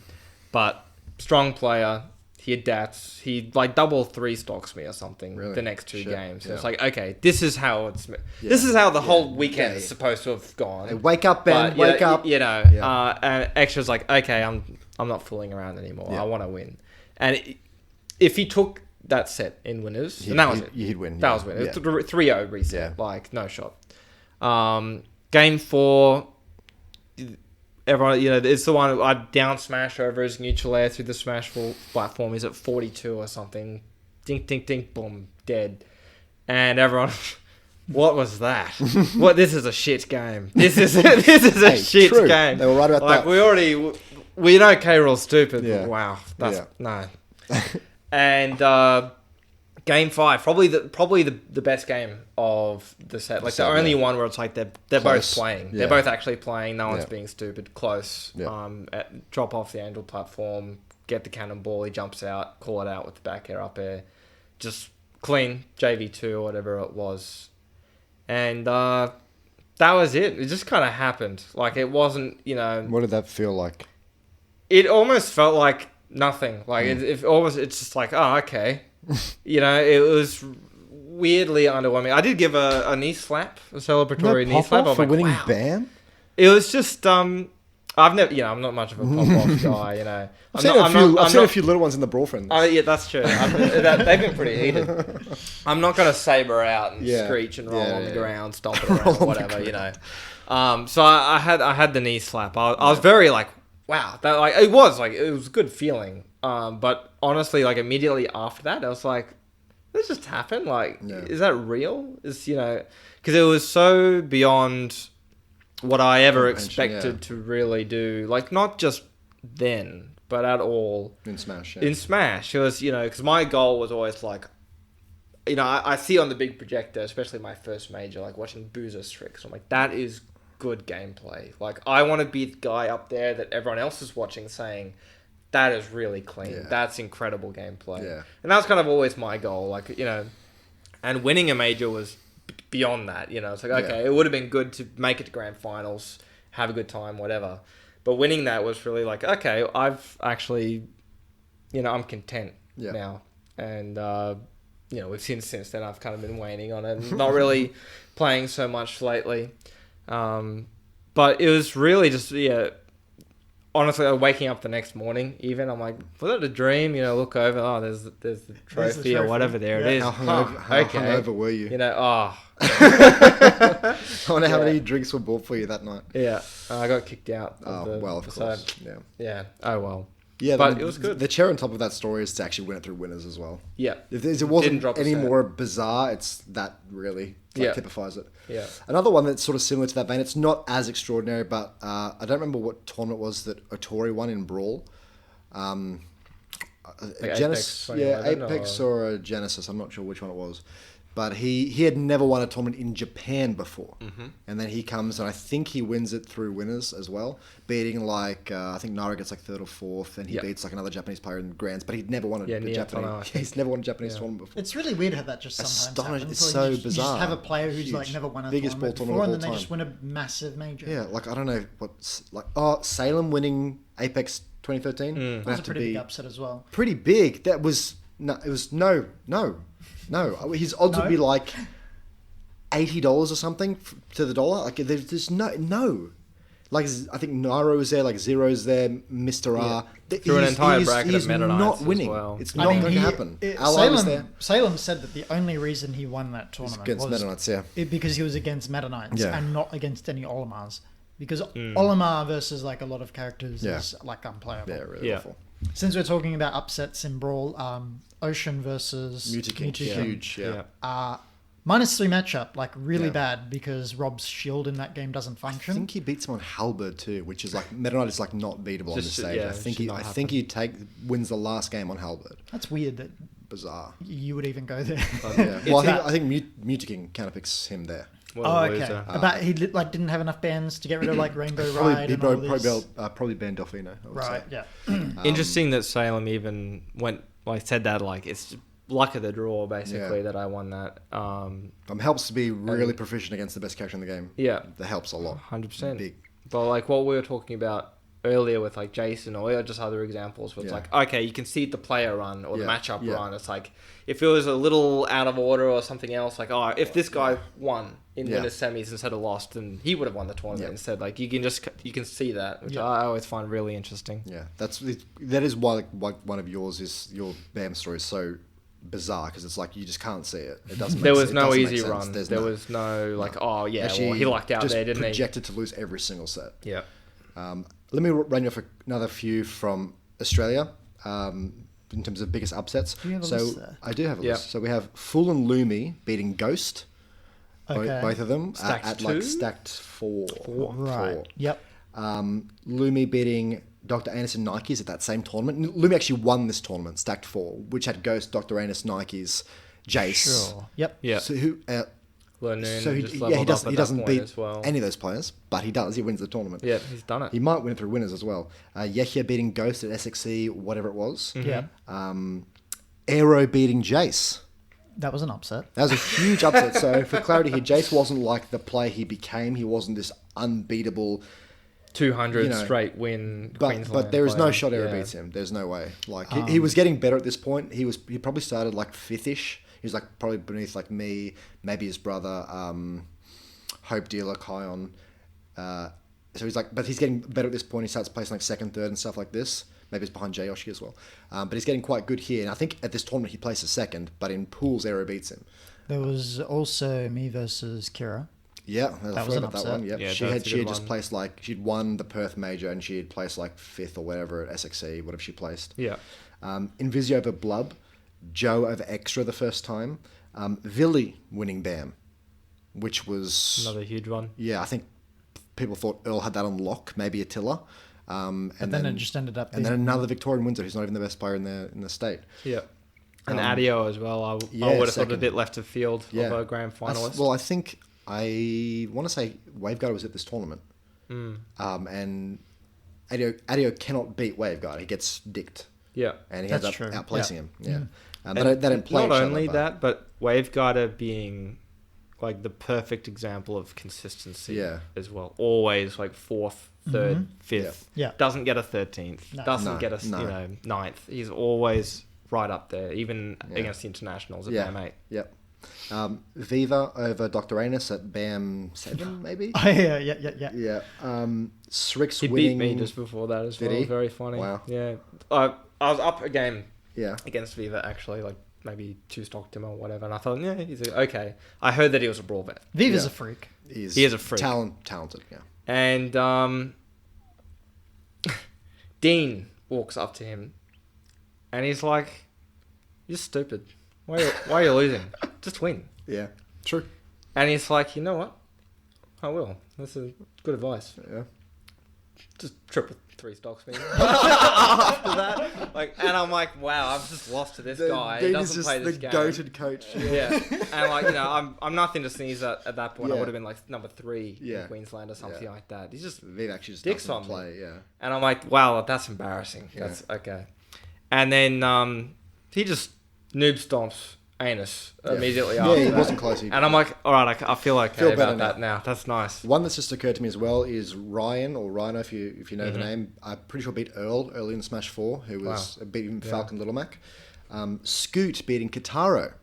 But strong player. He adapts. He like double 3 stocks me or something the next 2 games. So it's like, okay, this is how this is how the whole weekend is supposed to have gone. Hey, wake up, Ben. Wake up. You know, and Extra's like, okay, I'm not fooling around anymore. I want to win. And if he took that set in winners, and that was it. He'd win. That was win. 3-0 reset. Like, no shot. Game 4. Everyone, you know, it's the one I down smash over his neutral air through the smash platform. He's at 42 or something. Dink, dink, dink, boom, dead. And everyone, what was that? This is a shit game. This is a shit game. They were right about that. We know K-Rool's stupid, but wow, no. And game 5, probably the best game of the set. Like the only one where it's like they're both playing. Yeah. They're both actually playing. No one's being stupid. Close. Yeah. Drop off the angel platform. Get the cannonball. He jumps out. Call it out with the back air up air. Just clean JV2 or whatever it was. And that was it. It just kind of happened. Like it wasn't. You know. What did that feel like? It almost felt like nothing. Like it's just like, oh, okay. You know, it was weirdly underwhelming. I did give a knee slap, a celebratory knee slap. For winning BAM? It was just, I've never, you know, I'm not much of a pop-off guy, you know. I've seen a few little ones in the Brawl Friends. Oh, yeah, that's true. They've been pretty heated. I'm not going to saber out and screech and roll on the ground, stomp it around, whatever, you know. So I had the knee slap. I was very like, wow, that like it was a good feeling. But honestly, like immediately after that, I was like, this just happened. Like, is that real? You know, because it was so beyond what I ever expected to really do. Like, not just then, but at all. In Smash, In Smash. It was, you know, because my goal was always like, you know, I see on the big projector, especially my first major, like watching Boozer's tricks. I'm like, that is good gameplay. Like, I want to be the guy up there that everyone else is watching saying, that is really clean. Yeah. That's incredible gameplay. Yeah. And that was kind of always my goal. Like, you know, and winning a major was beyond that. You know, it's like, okay, it would have been good to make it to grand finals, have a good time, whatever. But winning that was really like, okay, I've actually, you know, I'm content now. And, you know, we've seen since then I've kind of been waning on it. Not really playing so much lately. But it was really just, honestly, waking up the next morning, even I'm like, was it a dream? You know, look over. Oh, there's the trophy or whatever. There it is. How hungover were you? You know, I wonder how many drinks were bought for you that night. Yeah, I got kicked out. Of course. Yeah. Oh well. Yeah, but it was good. The cherry on top of that story is to actually win it through winners as well. Yeah. If it wasn't any more bizarre, it's that really typifies it. Yeah. Another one that's sort of similar to that vein, it's not as extraordinary, but I don't remember what tournament it was that Otori won in Brawl. Genesis, Apex or a Genesis, I'm not sure which one it was. But he had never won a tournament in Japan before. Mm-hmm. And then he comes, and I think he wins it through winners as well, beating like, I think Nara gets like 3rd or 4th, and he beats like another Japanese player in Grands, but he'd never won he's never won a Japanese tournament before. It's really weird how that just sometimes happens. It's so bizarre. You just have a player who's like never won a tournament before, and then they just win a massive major. Yeah, like I don't know what's like, Salem winning Apex 2013. That was a pretty big upset as well. Pretty big. That was, no, it was no. His odds would be like $80 or something to the dollar. Like there's no. Like I think Nairo was there, like Zero's there, Mr. R. Through an entire bracket of Meta Knights not winning. As well. It's not going to happen. Salem said that the only reason he won that tournament was against Meta Knights, because he was against Meta Knights and not against any Olimars. Because Olimar versus like a lot of characters is like unplayable. Yeah, really awful. Since we're talking about upsets in Brawl, Ocean versus Mewtwo King. Huge, -3 matchup, like really bad because Rob's shield in that game doesn't function. I think he beats him on Halberd too, which is like Meta Knight is like not beatable on this stage. Yeah, I think he wins the last game on Halberd. That's weird that bizarre. You would even go there. Well, I think Mutaking counterpicks him there. Okay. But he didn't have enough bans to get rid of like Rainbow Ride and all this. Probably banned Delfino. Right. Yeah. Interesting that Salem even said that it's luck of the draw basically that I won that. Helps to be really proficient against the best character in the game. Yeah, that helps a lot. 100%. Big. But like what we were talking about earlier with like Jason or just other examples where it's like, okay, you can see the player run or the matchup run. It's like, if it was a little out of order or something else, like, if this guy won in winners semis instead of lost, then he would have won the tournament instead. Like, you can see that, which I always find really interesting. Yeah, that is why one of your BAM story is so bizarre, because it's like you just can't see it. It doesn't. There was no easy run. There was no actually, he lucked out there, didn't he? Projected to lose every single set. Yeah. Let me run you off another few from Australia in terms of biggest upsets. Do you have a list there? I do have a list. So we have Full and Lumi beating Ghost, both of them at like stacked 4. Right. 4. Yep. Lumi beating Dr. Anus and Nikes at that same tournament. Lumi actually won this tournament, stacked 4, which had Ghost, Dr. Anus, Nikes, Jace. Sure. Yep. Yeah. So who? He doesn't beat any of those players, but he does. He wins the tournament. Yeah, he's done it. He might win through winners as well. Yehia beating Ghost at SXE, whatever it was. Mm-hmm. Yeah. Aero beating Jace. That was an upset. That was a huge upset. So for clarity here, Jace wasn't like the player he became. He wasn't this unbeatable 200 straight win Queensland. But there is no player. shot Aero beats him. There's no way. Like he was getting better at this point. He probably started like 5th-ish. He was like probably beneath like me, maybe his brother, Hope Dealer, Kion. So he's like, but he's getting better at this point. He starts placing like 2nd, 3rd and stuff like this. Maybe it's behind Jayoshi as well. But he's getting quite good here. And I think at this tournament he places 2nd, but in pools Aero beats him. There was also me versus Kira. Yeah, that was an upset. That one. Yep. Yeah, she had just placed like, she'd won the Perth Major and she had placed like 5th or whatever at SXE, whatever she placed. Yeah. Invisi over Blub. Joe over Extra the first time. Villy winning BAM, which was another huge one. Yeah, I think people thought Earl had that on lock, maybe Attila. And then it just ended up and then another Victorian wins it, who's not even the best player in the state. Yeah. And Adio as well. I would have thought a bit left of field of a grand finalist. I think I want to say Waveguard was at this tournament. And Adio cannot beat Waveguard. He gets dicked. Yeah. And he ends up outplacing him. Yeah. And they don't play not only that, but Waveguarder being like the perfect example of consistency as well. Always like 4th, 3rd, 5th. Yeah. Doesn't get a 13th. No. Doesn't get a 9th. He's always right up there, even against the internationals at BAM 8. Yep. Viva over Dr. Anus at BAM 7, maybe? Oh, yeah. Yeah. Srix he winning... beat me just before that as well. Did he? Very funny. Wow. Yeah. I was up a game Yeah. against Viva, actually, like maybe 2 stocked him or whatever, and I thought, he's okay. I heard that he was a brawl vet. Viva's a freak. He is a freak. Talented, yeah. And Dean walks up to him, and he's like, "You're stupid. Why are you losing? Just win." Yeah, true. And he's like, "You know what? I will. That's a good advice. Yeah. Just triple 3 stocks me." After that, and I'm like, wow, I've just lost to this guy. He doesn't play this game. The goated coach. Yeah. And I'm nothing to sneeze at that point. I would have been like number 3 in Queensland or something like that. He's just Viv actually just dicks doesn't on play. me. Yeah. And I'm like, wow, that's embarrassing. That's okay. And then he just noob stomps Anus immediately after. Yeah, he that. wasn't close. And I'm like, all right, I feel okay about that now. That's nice. One that's just occurred to me as well is Ryan or Rhino, if you know the name. I'm pretty sure beat Earl early in Smash 4, who was beating Falcon Little Mac. Scoot beating Kitaro.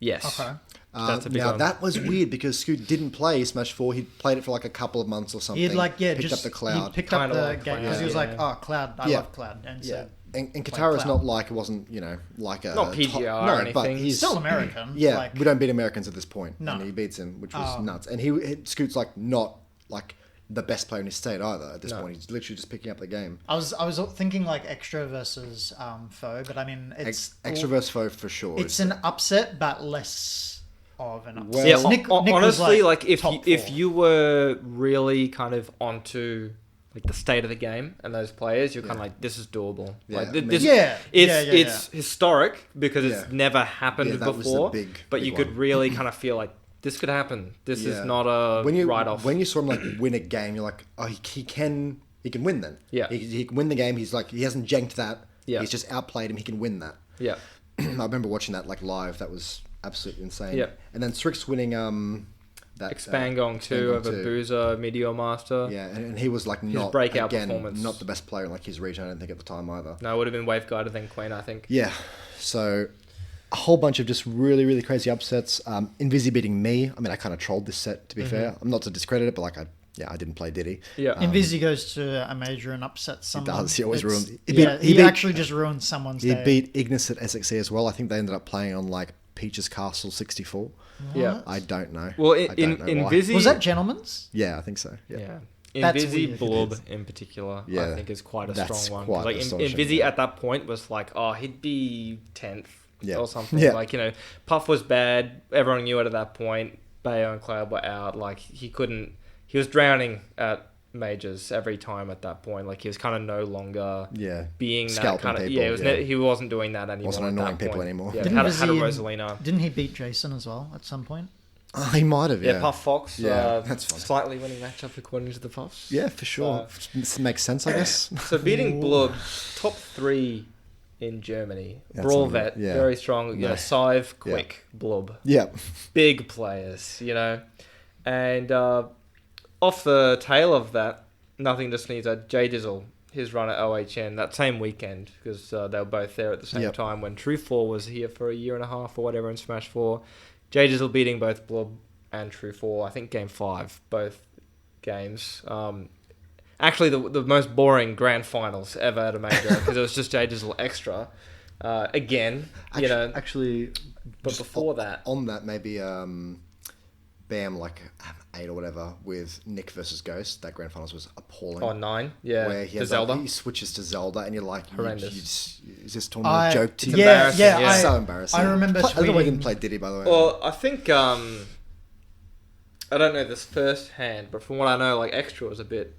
Yes. Okay. That's a big one. That was weird because Scoot didn't play Smash 4. He played it for like a couple of months or something. He'd picked up the Cloud. He picked up the game because he was like, "Oh, Cloud, I love Cloud," and so. And Kitaro's not like, it wasn't, like a... Not PGR or anything. But he's still American. Yeah, we don't beat Americans at this point. No. And he beats him, which was nuts. And Scoot's like not like the best player in his state either at this point. He's literally just picking up the game. I was thinking like Extra versus Foe, but I mean it's Extra versus Foe for sure. It's an upset, but less of an upset. Well, Yeah, Nick honestly, was if you were really kind of onto like the state of the game and those players, you're kind of like, this is doable. Yeah, Like, I mean- it's historic because it's never happened that was the before. But big you could one. really kind of feel like this could happen. This is not a when you write-off. When you saw him like win a game, you're like, oh, he can win then. Yeah. he can win the game. He's like, he hasn't janked that. Yeah. He's just outplayed him. He can win that. Yeah. I remember watching that like live. That was absolutely insane. Yeah. And then Strix winning that Expangong 2 over Boozer, Meteor Master. Yeah, and he was like not breakout again, performance. not the best player in like his region. I don't think at the time either. No, it would have been Waveguider then Queen, I think. Yeah, so a whole bunch of just really, really crazy upsets. Invisi beating me. I mean, I kind of trolled this set, to be fair. I'm not to discredit it, but like I didn't play Diddy. Yeah. Invisi goes to a major and upsets someone. He does. He always ruins. He actually just ruins someone's He day. beat Ignis at SXE as well. I think they ended up playing on like Peach's Castle 64. Yeah. I don't know. Well, I don't know why. Invisi... Was that Gentleman's? Yeah, I think so. Yeah. That's Invisi weird. Blob in particular, Yeah, I think is quite a that's strong one. quite Like astonishing, Invisi yeah. at that point was like, oh, he'd be 10th or something. Yeah. Like, you know, Puff was bad. Everyone knew it at that point. Bayo and Cloud were out. Like, he was drowning at majors every time at that point. Like, he was kind of no longer being that Scalping kind of... people, he wasn't doing that anymore. Wasn't at annoying that people point. anymore. Yeah, Didn't had a Invisi- Rosalina. Didn't he beat Jason as well at some point? He might have. Yeah, Puff Fox. Yeah, that's fine. Slightly winning matchup according to the Puffs. Yeah, for sure. Makes sense, I guess. So beating Blob, top 3 in Germany. That's Brawl unreal. vet, Yeah. very strong. You know, Scythe, quick, Blob. Yeah. Big players, you know. And off the tail of that, nothing to sneeze at, J Dizzle, his run at OHN that same weekend, because they were both there at the same time when True 4 was here for a year and a half or whatever in Smash 4. J Dizzle beating both Blob and True 4, I think game 5, both games. Actually, the most boring grand finals ever at a major, because it was just J Dizzle extra. Again, you know. Actually, But before that... On that, maybe Bam, like 8 or whatever, with Nick versus Ghost. That grand finals was appalling. Oh, 9? Yeah. Where he to has Zelda. He switches to Zelda, and you're like, Horrendous. is this tournament a joke to It's you? embarrassing, yeah. So embarrassing. I remember I don't know why he tweeting- didn't play Diddy, by the way. Well, I think... I don't know this firsthand, but from what I know, like, Extra was a bit...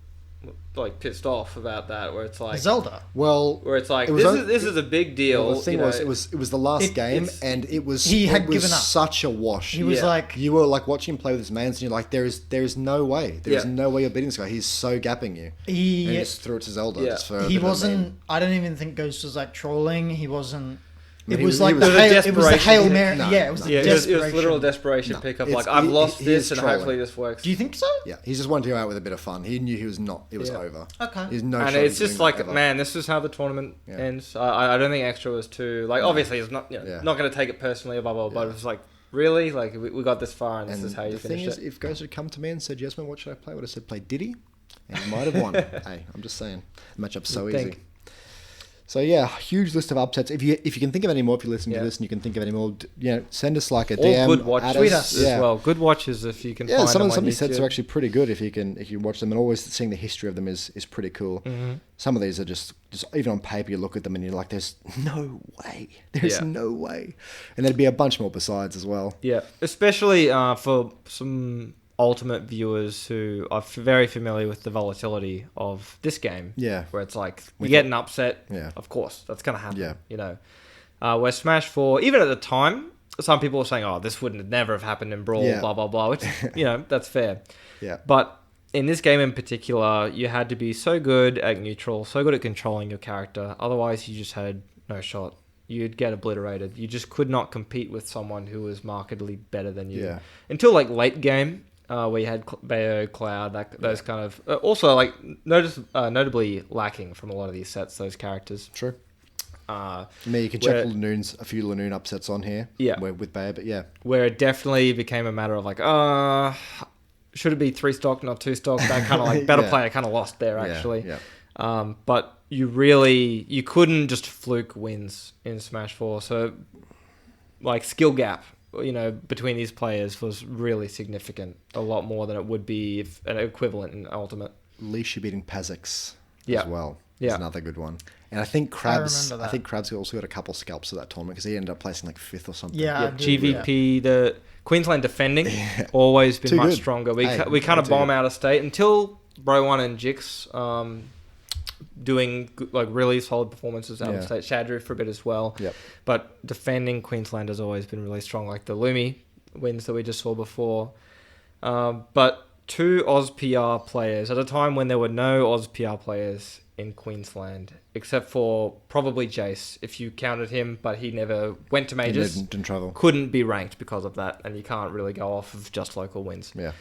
like pissed off about that, where it's like Zelda. Well, where it's like it was this is a big deal. Well, the thing you know. was it was the last game, and it was he had it was given up. such a wash. He was like, you were like watching him play with his mains, and you're like, there is no way, there's no way you're beating this guy. He's so gapping you. And he just threw it to Zelda. Yeah. Just for a he bit of a wasn't. meme. I don't even think Ghost was like trolling. He wasn't. No, It he was was- like he the was- hail, It it was was a the hail desperation. mary. No, Yeah, it was no. the Yeah, it desperation. was literal desperation pickup. It's- Like, I've lost he this, is and trolling. hopefully this works. Do you think so? Yeah, he just wanted to go out with a bit of fun. He knew he was not. It was Yeah. over. Okay. There's no. And shot it's of just doing like, that ever. man, this is how the tournament Yeah. ends. I don't think Extra was too like. Obviously, he's not not going to take it personally, blah blah. But it's like, really, like we got this far, and this is how you the thing finish is, it. if Ghost had come to me and said, "Jasmine, what should I play?" I would have said, "Play Diddy," and you might have won. Hey, I'm just saying, the matchup's so You'd easy. think. So yeah, huge list of upsets. If you can think of any more, if you listen Yeah. to this and you can think of any more, send us like a All DM. good add watches us. as well. Good watches if you can Yeah, find some them of on these sets YouTube. are actually pretty good if you watch them, and always seeing the history of them is pretty cool. Mm-hmm. Some of these are just even on paper you look at them and you're like, there's no way, there's Yeah. no way, and there'd be a bunch more besides as well. Yeah, especially for some Ultimate viewers who are very familiar with the volatility of this game. Yeah. Where it's like, you get an upset, Yeah. of course, that's going to happen. Yeah. You know, where Smash 4, even at the time, some people were saying, oh, this wouldn't never have happened in Brawl, Yeah. blah, blah, blah, which, that's fair. Yeah. But in this game in particular, you had to be so good at neutral, so good at controlling your character. Otherwise, you just had no shot. You'd get obliterated. You just could not compete with someone who was markedly better than you. Yeah. Until like late game, where you had Bayo, Cloud, those kind of... also, like, notably lacking from a lot of these sets, those characters. True. Uh, You can check a few Lanoon upsets on here. Yeah. With Bayo, but yeah. where it definitely became a matter of like, should it be 3-stock, not 2-stock? That kind of like, better Yeah. player kind of lost there, Yeah, actually. yeah. But you couldn't just fluke wins in Smash 4. So, like, skill gap, between these players was really significant. A lot more than it would be if an equivalent in Ultimate. Leash beating Pazix. as well. Yeah, another good one. And I think Krabs also got a couple scalps of that tournament because he ended up placing like 5th or something. Yeah, GVP, the Queensland defending, always been much stronger. We kind of bomb out of state until Bro One and Jix doing like really solid performances out of state. Shadru for a bit as well. Yep. But defending Queensland has always been really strong, like the Lumi wins that we just saw before. But 2 AusPR players at a time when there were no AusPR players in Queensland, except for probably Jace, if you counted him, but he never went to majors. Didn't travel. Couldn't be ranked because of that, and you can't really go off of just local wins. Yeah.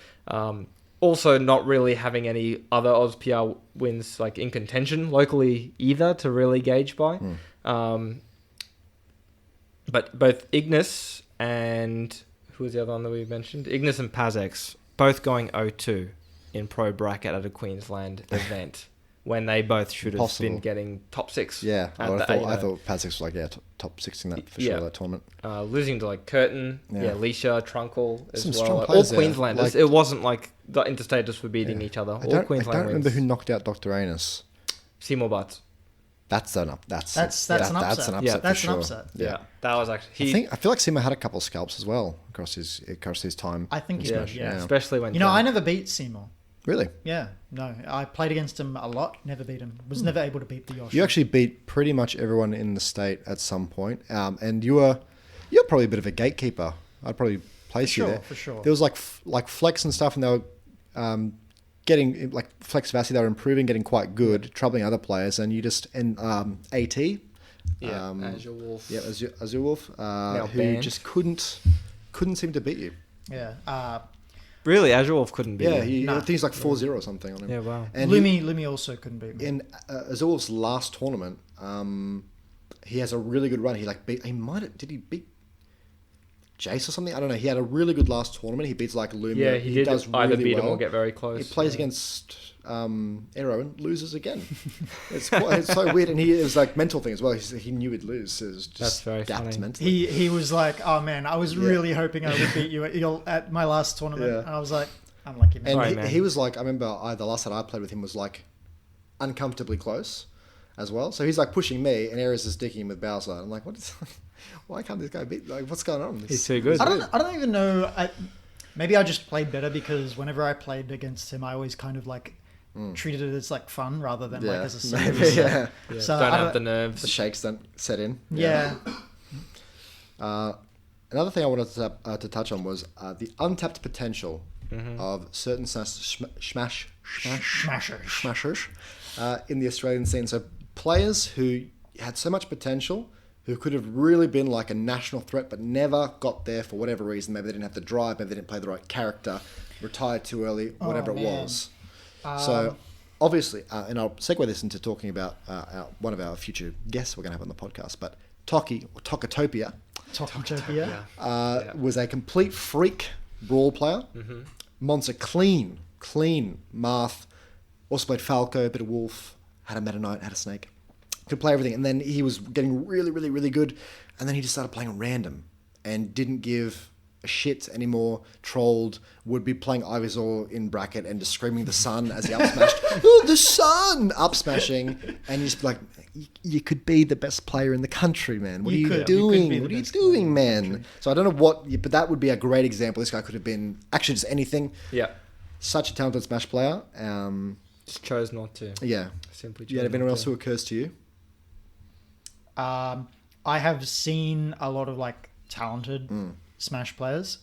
Also, not really having any other AusPR wins like in contention locally either to really gauge by. But both Ignis and who was the other one that we mentioned? Ignis and Pazex both going 0-2 in pro bracket at a Queensland event. When they both should have been getting top 6. Yeah, I thought Pazex was like top 6 in that for sure, that tournament. Losing to like Curtin, Leisha, Trunkle as well. All Queenslanders. It wasn't like the interstaters were beating each other. All Queensland I don't remember who knocked out Dr. Anus. Seymour Butts. That's an upset. That's an upset. Yeah, that's an upset. Yeah, that was actually. I feel like Seymour had a couple of scalps as well across his time. I think he did. Yeah, especially when I never beat Seymour. Really? Yeah, no. I played against him a lot, never beat him. Was never able to beat the Yoshi. You actually beat pretty much everyone in the state at some point. And you're probably a bit of a gatekeeper. I'd probably place you there. For sure. There was like Flex and stuff, and they were getting, like Flex Vassi, they were improving, getting quite good, troubling other players, and you just, and AT. Azure Wolf. Yeah, Azure Wolf, who banned. Just couldn't seem to beat you. Yeah. Really, Azure Wolf couldn't beat him. I think he's like 4-0 or something on him. Yeah, wow. And Lumi also couldn't beat me. In Azure Wolf's last tournament, he has a really good run. Did he beat Jace or something? I don't know. He had a really good last tournament. He beats like Lumi. Yeah, he does either beat him or get very close. He plays against Aero and loses again. It's so weird, and it was like mental thing as well. He knew he'd lose. So it was just that's very funny. Mentally. He was like, "Oh man, I was really hoping I would beat you at my last tournament," and I was like, "Unlucky man." And he was like, I remember the last time I played with him was like uncomfortably close as well. So he's like pushing me, and Ares is sticking him with Bowser. I'm like, why can't this guy beat? Like, what's going on? He's too good. I don't even know. Maybe I just played better because whenever I played against him, I always kind of like treated it as like fun rather than like as a service. So don't have the nerves. The shakes don't set in. Yeah. Another thing I wanted to touch on was the untapped potential of certain smashers in the Australian scene. So players who had so much potential, who could have really been like a national threat, but never got there for whatever reason. Maybe they didn't have the drive, maybe they didn't play the right character, retired too early, whatever it was. So obviously, and I'll segue this into talking about one of our future guests we're going to have on the podcast, but Tokatopia was a complete freak brawl player. Monster, clean Marth, also played Falco, a bit of Wolf, had a Meta Knight, had a Snake. Could play everything, and then he was getting really, really, really good, and then he just started playing random and didn't give a shit anymore. Trolled, would be playing Ivysaur in bracket and just screaming the sun as he up smashed. Oh, the sun! Up smashing, and you just be like, you could be the best player in the country, man. What are you doing? What are you doing, man? So I don't know but that would be a great example. This guy could have been actually just anything. Yeah, such a talented Smash player. Just chose not to. Yeah, simply. Yeah, anyone else who occurs to you? I have seen a lot of like talented Smash players.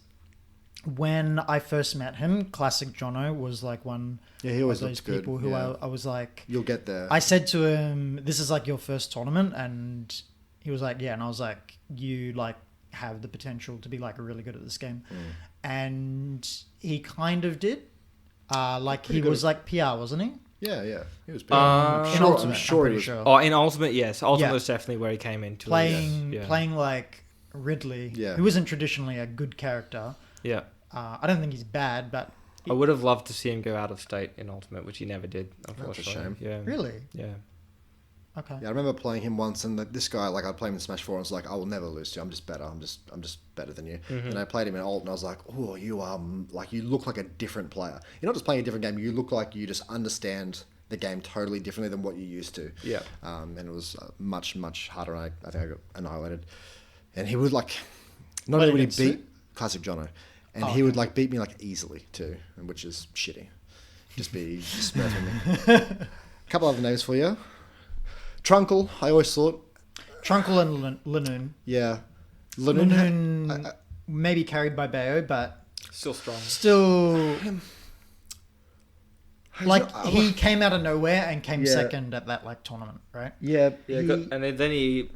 When I first met him, Classic Jono was like one of those people who I was like, you'll get there. I said to him, this is like your first tournament, and he was like, yeah, and I was like, you like have the potential to be like really good at this game. And he kind of did. Like he was like PR, wasn't he? Yeah. He was PR. In Ultimate, sure he was. Sure. Oh, in Ultimate, yes. Ultimate was definitely where he came into playing like Ridley, who isn't traditionally a good character. Yeah. I don't think he's bad, but I would have loved to see him go out of state in Ultimate, which he never did, unfortunately. That's a shame. Yeah. Really? Yeah. Okay. Yeah, I remember playing him once, and this guy, like, I'd play him in Smash 4, and I was like, I will never lose to you. I'm just better. I'm just better than you. And I played him in Ult, and I was like, oh, you are like, you look like a different player. You're not just playing a different game. You look like you just understand the game totally differently than what you're used to. Yeah. And it was much, much harder. I think I got annihilated. And he would like, not only would he beat Classic Jono, and he would like beat me like easily too, which is shitty. Just smurfing me. A couple other names for you. Trunkle, I always thought. Trunkle and Lanoon. Yeah. Lanoon maybe carried by Bayo, but still strong. Still, like he came out of nowhere and came second at that like tournament, right? Yeah. And then he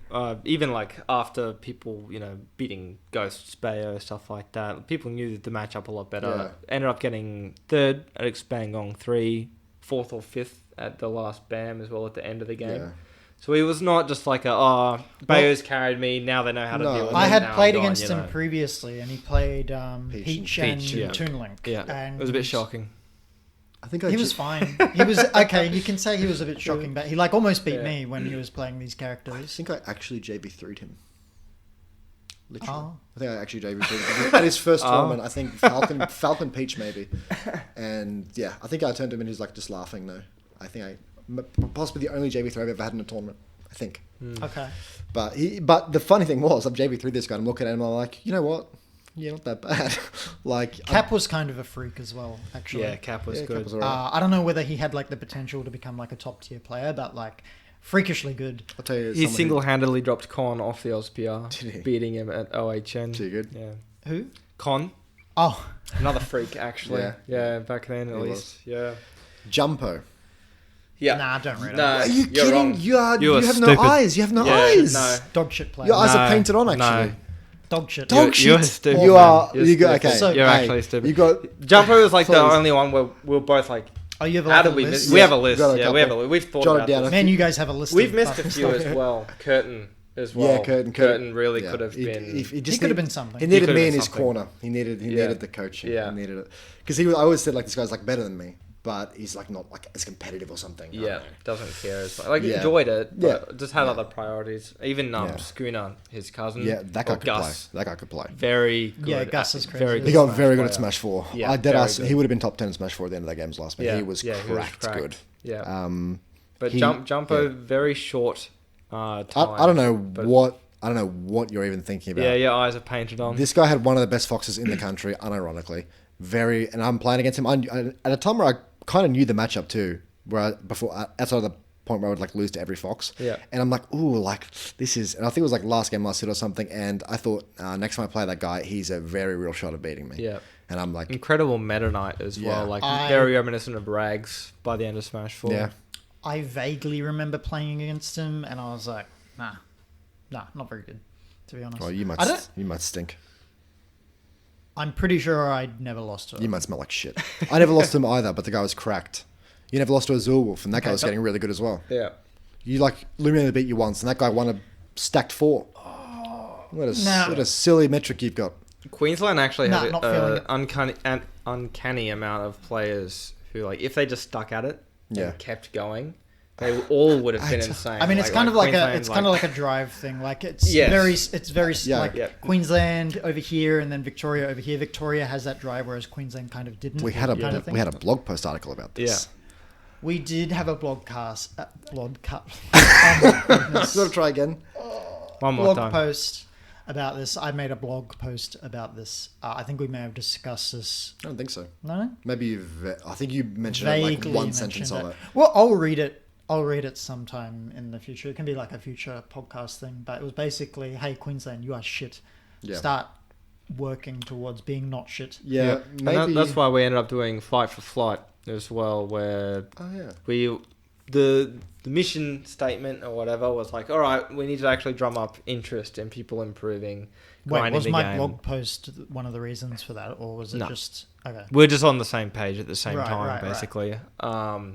even like after people beating Ghosts, Bayo, stuff like that, people knew the matchup a lot better. Yeah. Ended up getting third at Expangong 3, fourth or fifth at the last BAM as well at the end of the game. Yeah. So he was not just like Bayo's carried me, now they know how to deal with it. I had played against him previously, and he played Peach and Toon Link. Yeah, and it was a bit shocking. I think he was fine. He was okay. You can say he was a bit shocking, but he like almost beat me when he was playing these characters. I think I actually JB3'd him. Literally. Oh. I think I actually JB3'd him. At his first tournament, I think Falcon Peach maybe. And yeah, I think I turned him and he's like just laughing though. I think possibly the only JB3 I've ever had in a tournament, I think. Okay. But the funny thing was, I'm JB3 this guy, and I'm looking at him, and I'm like, you know what? Yeah, not that bad. Like Cap was kind of a freak as well, actually. Yeah, Cap was good. Cap was right. I don't know whether he had like the potential to become like a top tier player, but like freakishly good. I'll tell you, he single-handedly dropped Con off the OzPR, beating him at OHN. Too good. Yeah. Who? Con. Oh, another freak actually. Yeah, back then at least. Yeah. Jumpo. Yeah. Nah, don't read it. No, are you kidding? Wrong. You have no eyes. You have no eyes. No. Dog shit player. Your eyes are painted on, actually. No. Dog shit. Dog shit. You're stupid. You are. Okay. So, you're actually stupid. You got. Jumpo was like the only one where we're both like. Oh, you have how like did we list? miss? We have a list. Yeah, We have a list. We've thought about this. Man, you guys have a list. We've missed a few as well. Curtain as well. Yeah, Curtain really could have been. He could have been something. He needed me in his corner. He needed the coaching. Yeah. He needed it because I always said like this guy's like better than me, but he's like not like as competitive or something. Yeah, doesn't care as much. Like enjoyed it, but just had other priorities. Even Schooner, his cousin. Yeah, that guy could Gus, play. That guy could play. Very good. Yeah, Gus is crazy. Very good. He got very good at Smash 4. Yeah, I dead ass. He would have been top 10 in Smash 4 at the end of that game's last, but he was cracked good. Yeah. But Jumpo, very short time. I don't know what you're even thinking about. Yeah, your eyes are painted on. This guy had one of the best foxes in the country, unironically. And I'm playing against him. At a time where I kind of knew the matchup too, outside of the point where I would like lose to every fox. Yeah. And I'm like, ooh, like this is, and I think it was like last hit or something. And I thought, next time I play that guy, he's a very real shot of beating me. Yeah. And I'm like, incredible Meta Knight as well. Like very reminiscent of Rags by the end of Smash 4. Yeah. I vaguely remember playing against him, and I was like, nah, not very good, to be honest. Well, you might stink. I'm pretty sure I'd never lost to him. You might smell like shit. I never lost to him either, but the guy was cracked. You never lost to Azul Wolf, and that guy was getting really good as well. Yeah. You like Lumion beat you once, and that guy won a stacked 4. What a silly metric you've got. Queensland actually had an uncanny amount of players who, like, if they just stuck at it and kept going, they all would have been insane. I mean, it's kind of like a drive thing. Like it's very Queensland over here and then Victoria over here. Victoria has that drive, whereas Queensland kind of didn't. We had a blog post article about this. Yeah. We did have a blogcast. Gotta try again. One more time. Blog post about this. I made a blog post about this. I think we may have discussed this. I don't think so. No? Maybe I think you mentioned it, like one sentence of it. Well, I'll read it sometime in the future. It can be like a future podcast thing. But it was basically, hey, Queensland, you are shit. Yeah. Start working towards being not shit. Yeah. Maybe. That's why we ended up doing Fight for Flight as well, where the mission statement or whatever was like, all right, we need to actually drum up interest in people improving. Wait, was my blog post one of the reasons for that, or was it just okay? We're just on the same page at the same time, basically. Right.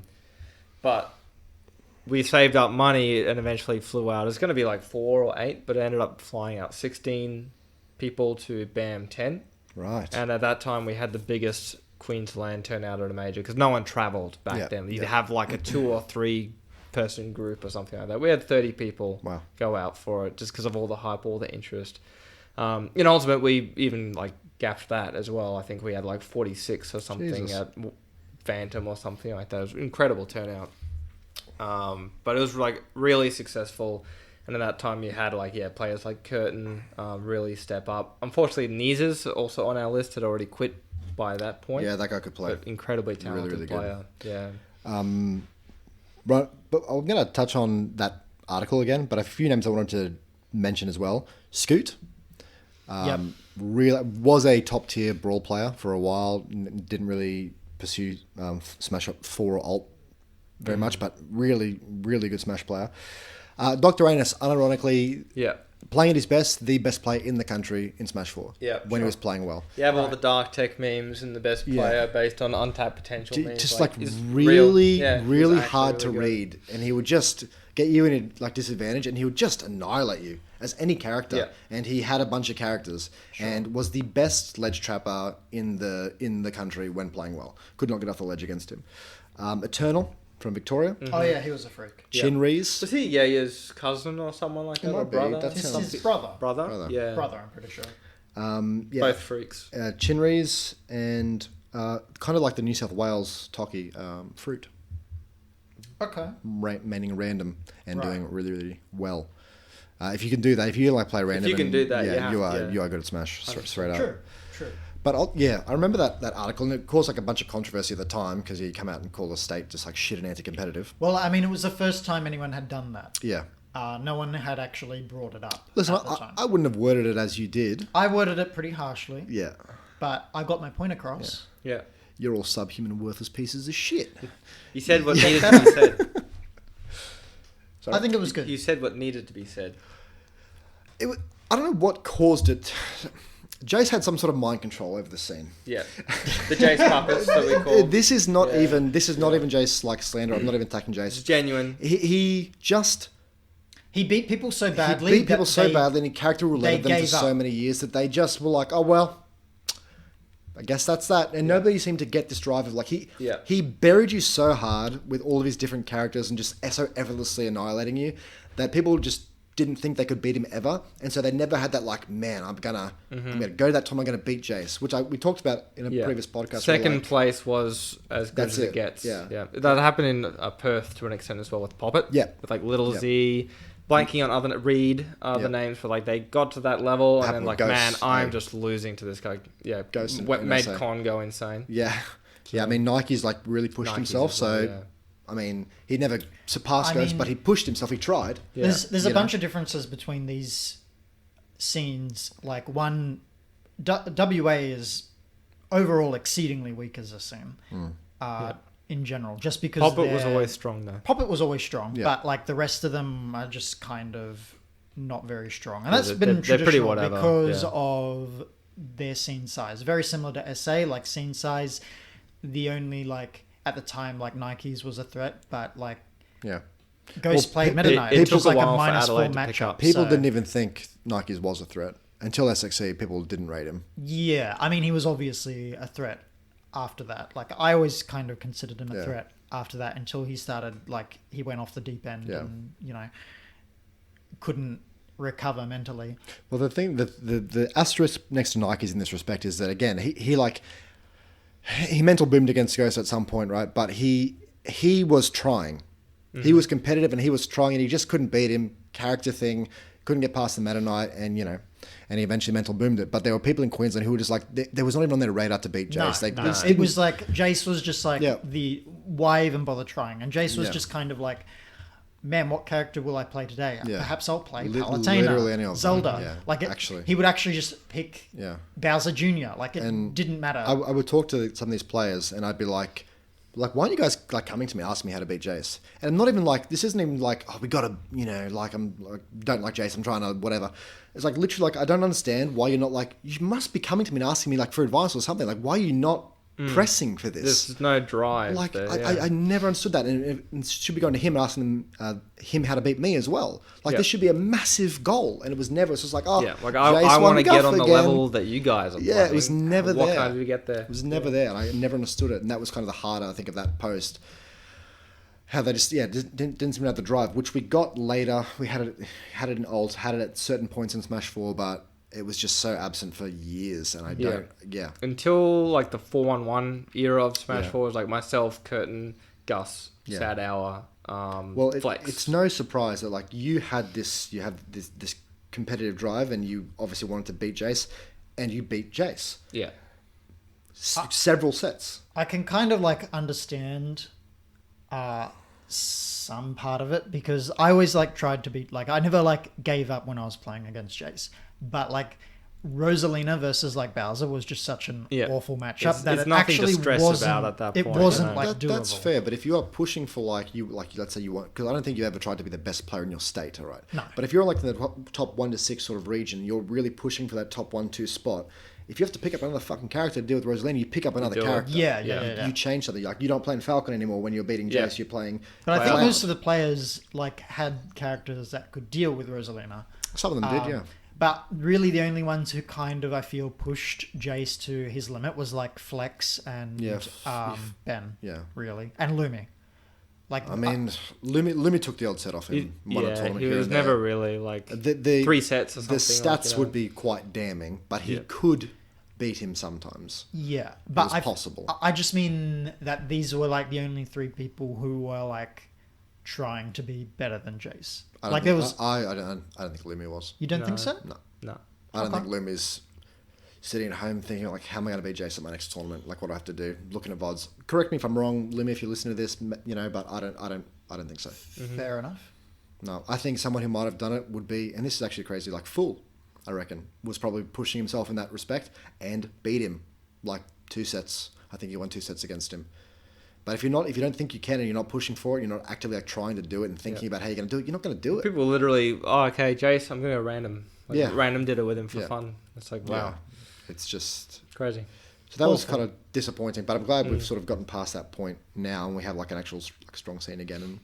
But we saved up money and eventually flew out. It was going to be like 4 or 8, but it ended up flying out 16 people to BAM 10. Right. And at that time, we had the biggest Queensland turnout at a major because no one travelled back then. You'd have like a 2 or 3 person group or something like that. We had 30 people go out for it just because of all the hype, all the interest. In Ultimate, we even like gapped that as well. I think we had like 46 or something at Phantom or something like that. It was an incredible turnout. but it was like really successful. And at that time, you had players like Curtin really step up. Unfortunately, Neezes, also on our list, had already quit by that point. Yeah, that guy could play. But incredibly talented really player. Good. Yeah. Right, but I'm going to touch on that article again, but a few names I wanted to mention as well. Scoot. Really was a top tier brawl player for a while. Didn't really pursue Smash 4 or Alt very much, but really, really good Smash player. Dr. Anus, unironically, playing at his best, the best player in the country in Smash 4. Yeah, when he was playing well. You have all the dark tech memes and the best player based on untapped potential memes. Just really hard to really read, and he would just get you in a disadvantage, and he would just annihilate you as any character. Yeah. And he had a bunch of characters, and was the best ledge trapper in the country when playing well. Could not get off the ledge against him. Eternal from Victoria. Mm-hmm. Oh yeah, he was a freak. Chinrees. Was he Yaya's cousin or someone like that? Or brother? That's his brother. Brother? Yeah. Brother, I'm pretty sure. Both freaks. Chinrees and kind of like the New South Wales Toki, Fruit. Okay. Manning random and doing really, really well. If you can do that, if you play random, if you can do that, you are good at Smash straight up. True. But I remember that article, and it caused a bunch of controversy at the time because he come out and called the state just shit and anti-competitive. Well, I mean, it was the first time anyone had done that. Yeah. No one had actually brought it up. Listen, at the time. I wouldn't have worded it as you did. I worded it pretty harshly. Yeah. But I got my point across. Yeah. You're all subhuman, worthless pieces of shit. You said what needed to be said. Sorry? I think it was good. You said what needed to be said. I don't know what caused it. Jace had some sort of mind control over the scene. Yeah, the Jace puppets that we call. This is not even Jace slander. I'm not even attacking Jace. It's genuine. He beat people so badly. And he character rouletted them for so many years that they just were like, oh well, I guess that's that. And nobody seemed to get this drive of he buried you so hard with all of his different characters and just so effortlessly annihilating you that people just didn't think they could beat him ever, and so they never had that man, I'm gonna go to that time, I'm gonna beat Jace, which we talked about in a previous podcast. Second place was as good as it gets. Yeah, that happened in Perth to an extent as well with Poppet. Yeah, with Little Z, blanking on other names for they got to that level, and then Ghost, I'm just losing to this guy. Yeah, Ghost made Con go insane. Yeah, I mean Nike's really pushed himself, so. I mean, he never surpassed Ghost, but he pushed himself. He tried. Yeah. There's a bunch of differences between these scenes. One, WA is overall exceedingly weak as a scene in general, just because Poppet was always strong, though. Poppet was always strong, but the rest of them are just kind of not very strong, and that's been traditional because of their scene size. Very similar to SA, scene size. The only at the time, Nike's was a threat, but Ghost played Meta Knight. It took a while for Adelaide to pick up. People didn't even think Nike's was a threat until SXE. People didn't rate him. Yeah, I mean, he was obviously a threat after that. I always kind of considered him a threat after that until he started. He went off the deep end and couldn't recover mentally. Well, the thing, the asterisk next to Nike's in this respect is that again, he mental boomed against Ghost at some point, right? But he was trying. Mm-hmm. He was competitive and he was trying, and he just couldn't beat him. Character thing, couldn't get past the Meta Knight, and he eventually mental boomed it. But there were people in Queensland who were just there was not even on their radar to beat Jace. It was Jace was just the why even bother trying? And Jace was just kind of man, what character will I play today? Yeah. Perhaps I'll play Palutena, Zelda. Yeah, actually, he would actually just pick Bowser Jr. It didn't matter. I would talk to some of these players and I'd be like, why aren't you guys coming to me asking me how to beat Jace? And I'm not even this isn't even we gotta, don't like Jace, I'm trying to whatever. It's literally I don't understand why you're not you must be coming to me and asking me for advice or something. Why are you not pressing for this? There's no drive. I never understood that, and it should be going to him and asking him how to beat me as well. This should be a massive goal, and it was never. It's just I want to get on the level that you guys are. Yeah, it was never there. What can I do to get there? It was never there, and I never understood it, and that was kind of the harder I think of that post. How they just didn't seem to have the drive, which we got later. We had it in Alt, had it at certain points in Smash 4, but it was just so absent for years, and until the 4-1-1 era of Smash 4 was myself, Curtin, Gus, Sad Hour, It's no surprise that like you have this competitive drive, and you obviously wanted to beat Jace, and you beat Jace. Yeah. Several sets. I can kind of like understand some part of it, because I always like tried to beat, like I never like gave up when I was playing against Jace, but like Rosalina versus like Bowser was just such an awful matchup it's nothing actually to stress wasn't, about at that point. It wasn't doable. That's fair, but if you are pushing for like let's say you want, because I don't think you ever tried to be the best player in your state, all right? No. But if you're like in the top 1 to 6 sort of region, you're really pushing for that top 1-2 spot. If you have to pick up another fucking character to deal with Rosalina, you pick up another character. Yeah. You change something. Like you don't play in Falcon anymore when you're beating Jace. You're playing. But I think most of the players like had characters that could deal with Rosalina. Some of them did, yeah. But really, the only ones who kind of, I feel, pushed Jace to his limit was like Flex and Ben. Yeah. Really. And Lumi. Like, I mean, Lumi took the old set off him. He was never really like the 3 sets or something. The stats would be quite damning, but he could beat him sometimes. Yeah. But it was possible. I just mean that these were like the only 3 people who were like trying to be better than Jace. I don't think Lumi was. You don't think so? No. I don't think Lumi's sitting at home thinking like, how am I going to beat Jace at my next tournament? Like, what do I have to do? Looking at VODs. Correct me if I'm wrong, Lumi, if you listen to this, but I don't think so. Mm-hmm. Fair enough. No, I think someone who might have done it would be, and this is actually crazy, like Fool, I reckon, was probably pushing himself in that respect and beat him like 2 sets. I think he won 2 sets against him. But if you don't think you can, and you're not pushing for it, you're not actively like trying to do it and thinking about how you're going to do it, you're not going to do it. People literally, okay, Jace, I'm going to random. Random did it with him for fun. It's like, wow. Yeah. It's just crazy. So that was kind of disappointing, but I'm glad we've sort of gotten past that point now, and we have like an actual strong scene again.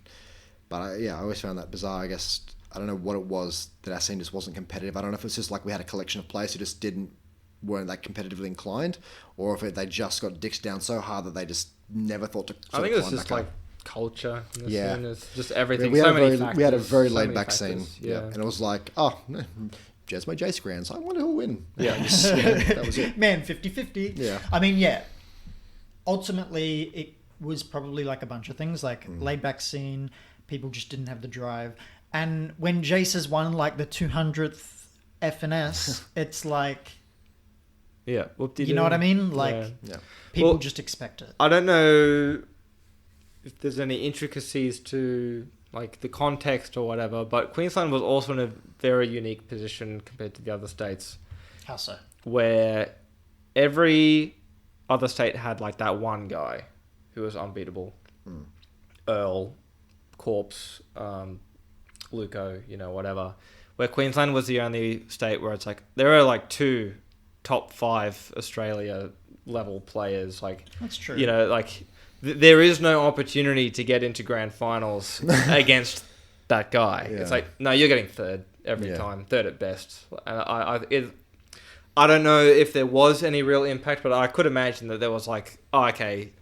But I always found that bizarre. I guess I don't know what it was that our scene just wasn't competitive. I don't know if it's just like we had a collection of players who just weren't that competitively inclined, or if they just got dicks down so hard that they just never thought to. I think it was just like culture. In the scene. It's just everything. We had a very laid back scene, and it was like, Jez my Jace Grands. I wonder who'll win. That was it. Man, 50-50. Yeah. I mean, ultimately, it was probably like a bunch of things, like laid back scene. People just didn't have the drive, and when Jace has won like the 200th FNS, it's like. Yeah, you know what I mean? Like, people just expect it. I don't know if there's any intricacies to like the context or whatever, but Queensland was also in a very unique position compared to the other states. How so? Where every other state had like that one guy who was unbeatable. Earl, Corpse, Luco, whatever. Where Queensland was the only state where it's like, there are like 2 top 5 Australia level players. Like, that's true. There is no opportunity to get into grand finals against that guy. It's like, no, you're getting 3rd every time, 3rd at best. And I don't know if there was any real impact, but I could imagine that there was like, okay,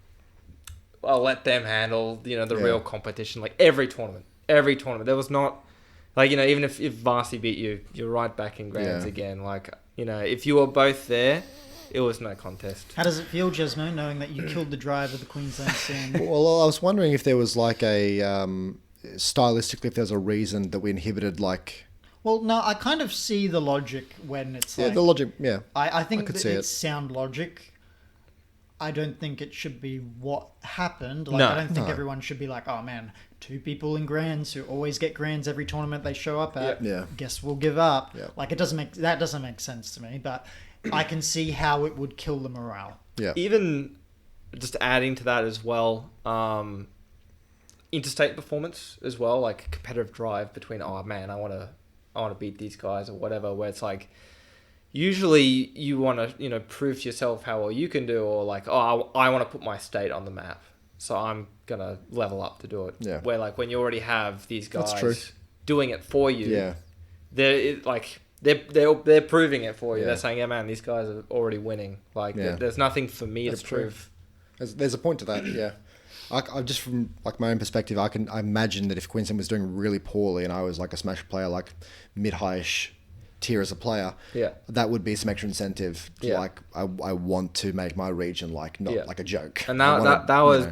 I'll let them handle the real competition. Like every tournament, there was not like even if Varsity beat you, you're right back in grands again. Like if you were both there, it was no contest. How does it feel, Jesmo, knowing that you killed the drive of the Queensland scene? Well, I was wondering if there was like a stylistically, if there's a reason that we inhibited like. Well, no, I kind of see the logic when it's like. Yeah, the logic. Yeah, I think it's sound logic. I don't think it should be what happened. Like, I don't think everyone should be like, oh man, 2 people in grands who always get grands every tournament they show up at. Yeah. Guess we'll give up. Yeah. Like that doesn't make sense to me. But I can see how it would kill the morale. Yeah. Even just adding to that as well, interstate performance as well, like competitive drive between, oh man, I want to beat these guys or whatever. Where it's like, usually you want to, prove to yourself how well you can do, or like, oh, I want to put my state on the map, so I'm gonna level up to do it. Yeah. Where like when you already have these guys doing it for you, they're proving it for you. They're saying, yeah, man, these guys are already winning. Like there's nothing for me to prove. There's a point to that. Yeah. I just from like my own perspective, I imagine that if Queensland was doing really poorly and I was like a Smash player, like mid-high-ish, tier as a player, that would be some extra incentive. Like I want to make my region like not like a joke. And that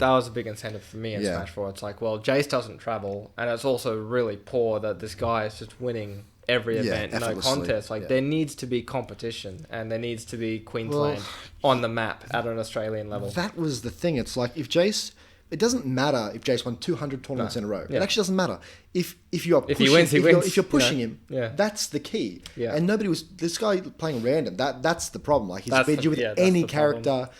was a big incentive for me in Smash 4. It's like, well, Jace doesn't travel, and it's also really poor that this guy is just winning every event, no contest. Like there needs to be competition, and there needs to be Queensland on the map at an Australian level. That was the thing. It's like if Jace. It doesn't matter if Jace won 200 tournaments in a row. It actually doesn't matter. If you're pushing, he wins, he wins. If you're pushing him, that's the key. Yeah. And nobody was. This guy playing random. That's the problem. Like he's beat you with any character. Problem.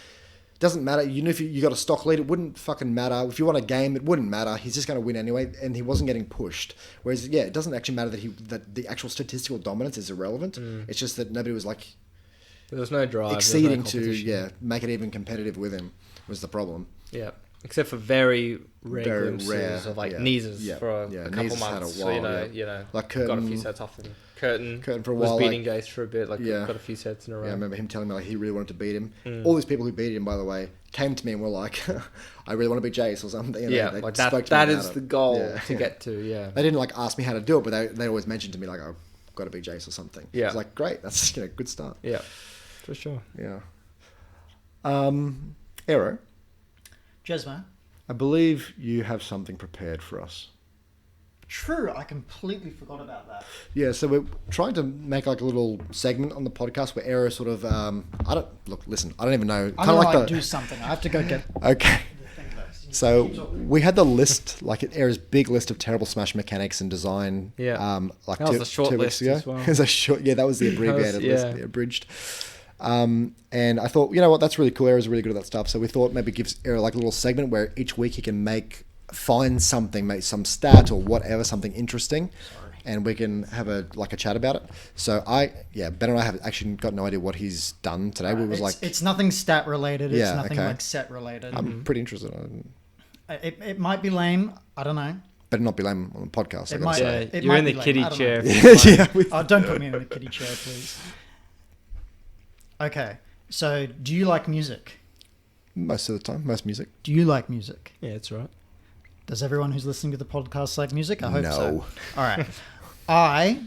Doesn't matter. You know, if you got a stock lead, it wouldn't fucking matter. If you won a game, it wouldn't matter. He's just going to win anyway, and he wasn't getting pushed. Whereas, it doesn't actually matter that the actual statistical dominance is irrelevant. It's just that nobody was like. There was no drive. Exceeding to make it even competitive with him was the problem. Yeah. Except for very rare glimpses of like Kneeses for a couple months. Had a while, you know, like Curtin, got a few sets off him. Curtin for a while, was beating Jace for a bit. Like got a few sets in a row. Yeah, I remember him telling me like he really wanted to beat him. All these people who beat him, by the way, came to me and were like, "I really want to beat Jace" or something. And they like that is the goal to get to. Yeah, they didn't like ask me how to do it, but they always mentioned to me like, "Oh, I've got to beat Jace or something." Yeah, it's like great. That's good start. Yeah, for sure. Yeah. Aero. Jesmo. I believe you have something prepared for us. True, I completely forgot about that. Yeah, so we're trying to make like a little segment on the podcast where Aero sort of, I don't even know. I'm going to do something. I have to go get... Okay. So we had the list, like Aero's big list of terrible Smash mechanics and design. Yeah. Like that was a short list as well. It was a short, that was the abbreviated list, the abridged. And I thought, you know what, that's really cool. Aero's really good at that stuff. So we thought maybe gives Aero like a little segment where each week he can find something, make some stat or whatever, something interesting, and we can have a chat about it. So Ben and I have actually got no idea what he's done today. It's nothing stat related. It's nothing like set related. I'm pretty interested. It might be lame. I don't know. Better not be lame on the podcast. You're in the kiddie chair. Don't put me in the kiddie chair, please. Okay, so do you like music? Most of the time, most music. Do you like music? Yeah, that's right. Does everyone who's listening to the podcast like music? I hope so. No. All right. I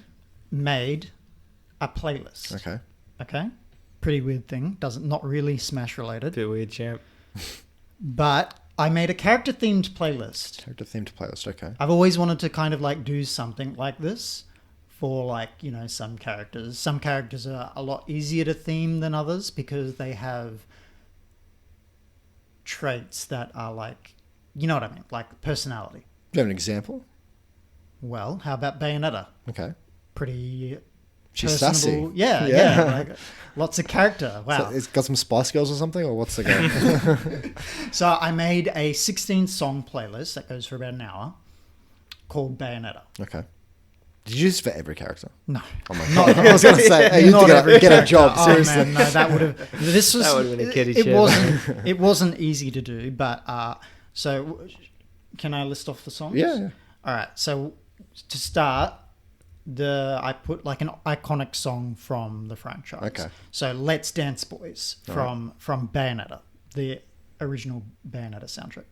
made a playlist. Okay. Pretty weird thing. Not really Smash related. Bit weird, champ. But I made a character-themed playlist. Okay. I've always wanted to kind of like do something like this. For like, some characters. Some characters are a lot easier to theme than others because they have traits that are like, you know what I mean? Like personality. Do you have an example? Well, how about Bayonetta? Okay. Pretty She's personable. sassy. Yeah. Like, lots of character. Wow. So it's got some Spice Girls or something, or what's the game? So I made a 16-song playlist that goes for about an hour called Bayonetta. Okay. Did you use it for every character? No. Oh my God. I was going to say, hey, you have to get a job, seriously. Oh man, no, that would have... That would have been a kiddie chair. It wasn't easy to do, but... So, can I list off the songs? Yeah. All right, so to start, I put like an iconic song from the franchise. Okay. So, Let's Dance Boys from Bayonetta, the original Bayonetta soundtrack.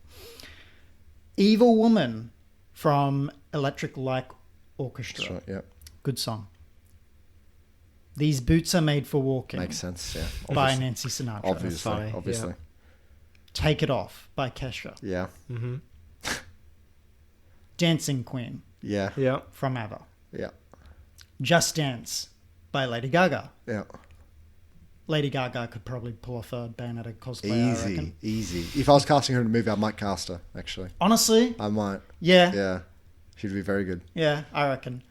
Evil Woman from Electric Light Orchestra. That's right, yeah. Good song. These Boots Are Made for Walking. Makes sense, yeah. By Nancy Sinatra. Obviously. Yeah. Take It Off by Kesha. Yeah. Mm-hmm. Dancing Queen. Yeah. Yeah. From ABBA. Yeah. Just Dance by Lady Gaga. Yeah. Lady Gaga could probably pull off a Bayonetta cosplay, I reckon. Easy. If I was casting her in a movie, I might cast her, actually. Honestly? I might. Yeah. Yeah. She'd be very good. Yeah, I reckon.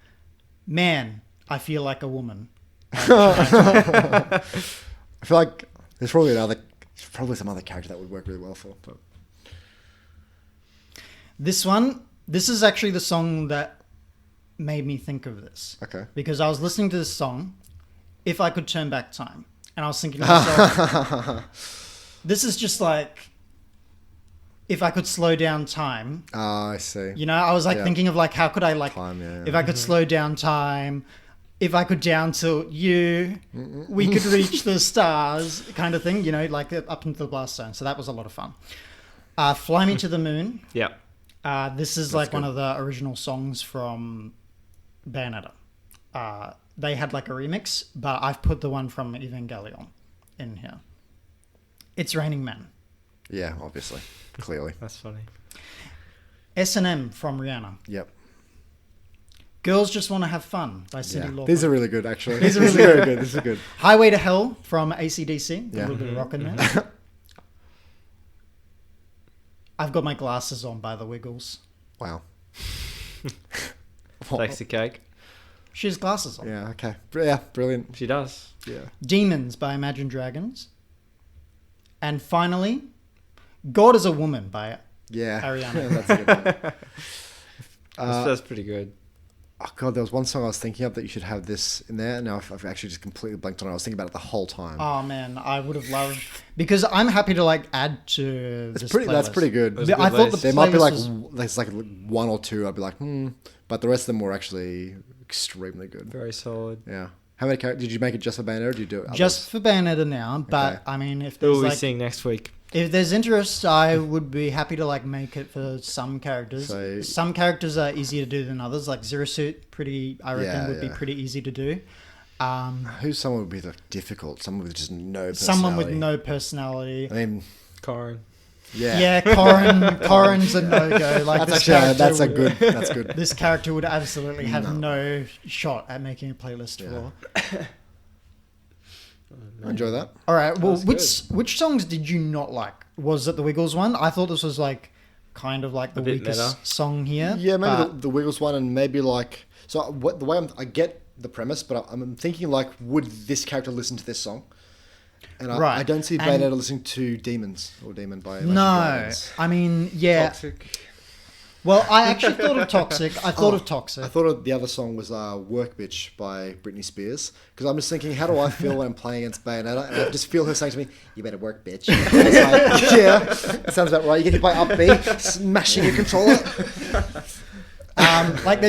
Man, I Feel Like a Woman. I feel like there's probably some other character that would work really well for. But. This is actually the song that made me think of this. Okay. Because I was listening to this song, If I Could Turn Back Time, and I was thinking to myself, this is just like, if I could slow down time. Oh, I see. I was like thinking of like, how could I like, time, if I could slow down time, if I could down tilt you, we could reach the stars kind of thing, like up into the blast zone. So that was a lot of fun. Fly Me to the Moon. Yeah. This is like one of the original songs from Bayonetta. they had like a remix, but I've put the one from Evangelion in here. It's Raining Men. Yeah, obviously. Clearly. That's funny. S&M from Rihanna. Yep. Girls Just Want to Have Fun by Cyndi Lauper. These are really good, actually. These are really very good. This is good. Highway to Hell from AC/DC. Yeah. A little bit of rock in there. I've Got My Glasses On by The Wiggles. Wow. Takes the cake. She has glasses on. Yeah, okay. Yeah, brilliant. She does. Yeah. Demons by Imagine Dragons. And finally, God is a Woman by Ariana. That's a good one. That's pretty good. Oh God, there was one song I was thinking of that you should have this in there. Now I've actually just completely blanked on it. I was thinking about it the whole time. Oh man, I would have loved, because I'm happy to like add to this playlist. That's pretty good. I thought there might be like there's like one or two. I'd be like, but the rest of them were actually extremely good. Very solid. Yeah. How many characters did you make it just for Bayonetta, or did you do it? Others? Just for Bayonetta now, but Okay. I mean, if Who there's will we like, sing next week? if there's interest, I would be happy to like make it for some characters. So- Some characters are easier to do than others. Like Zero Suit, I reckon would be pretty easy to do. Who's someone would be like difficult? Someone with just no personality. Someone with no personality. I mean, Corin. yeah. Corin's a no-go. Like That's this actually character that's good. This character would absolutely have no shot at making a playlist for. I enjoy that. All right. Well, That's which songs did you not like? Was it the Wiggles one? I thought this was like kind of like the bit weakest meta. song here. Yeah, maybe but the Wiggles one, and maybe like the way I get the premise, but I'm thinking like, would this character listen to this song? And I don't see And- Bayonetta listening to Demons or Demon by Imagine No, Dragons. I mean, yeah. Toxic. Well, I actually thought of Toxic. I thought of Toxic. I thought the other song was Work Bitch by Britney Spears, because I'm just thinking, how do I feel when I'm playing against Bayonetta? And I just feel her saying to me, "You better work, bitch." And it's like, yeah, that sounds about right. You get hit by up B, smashing your controller. Like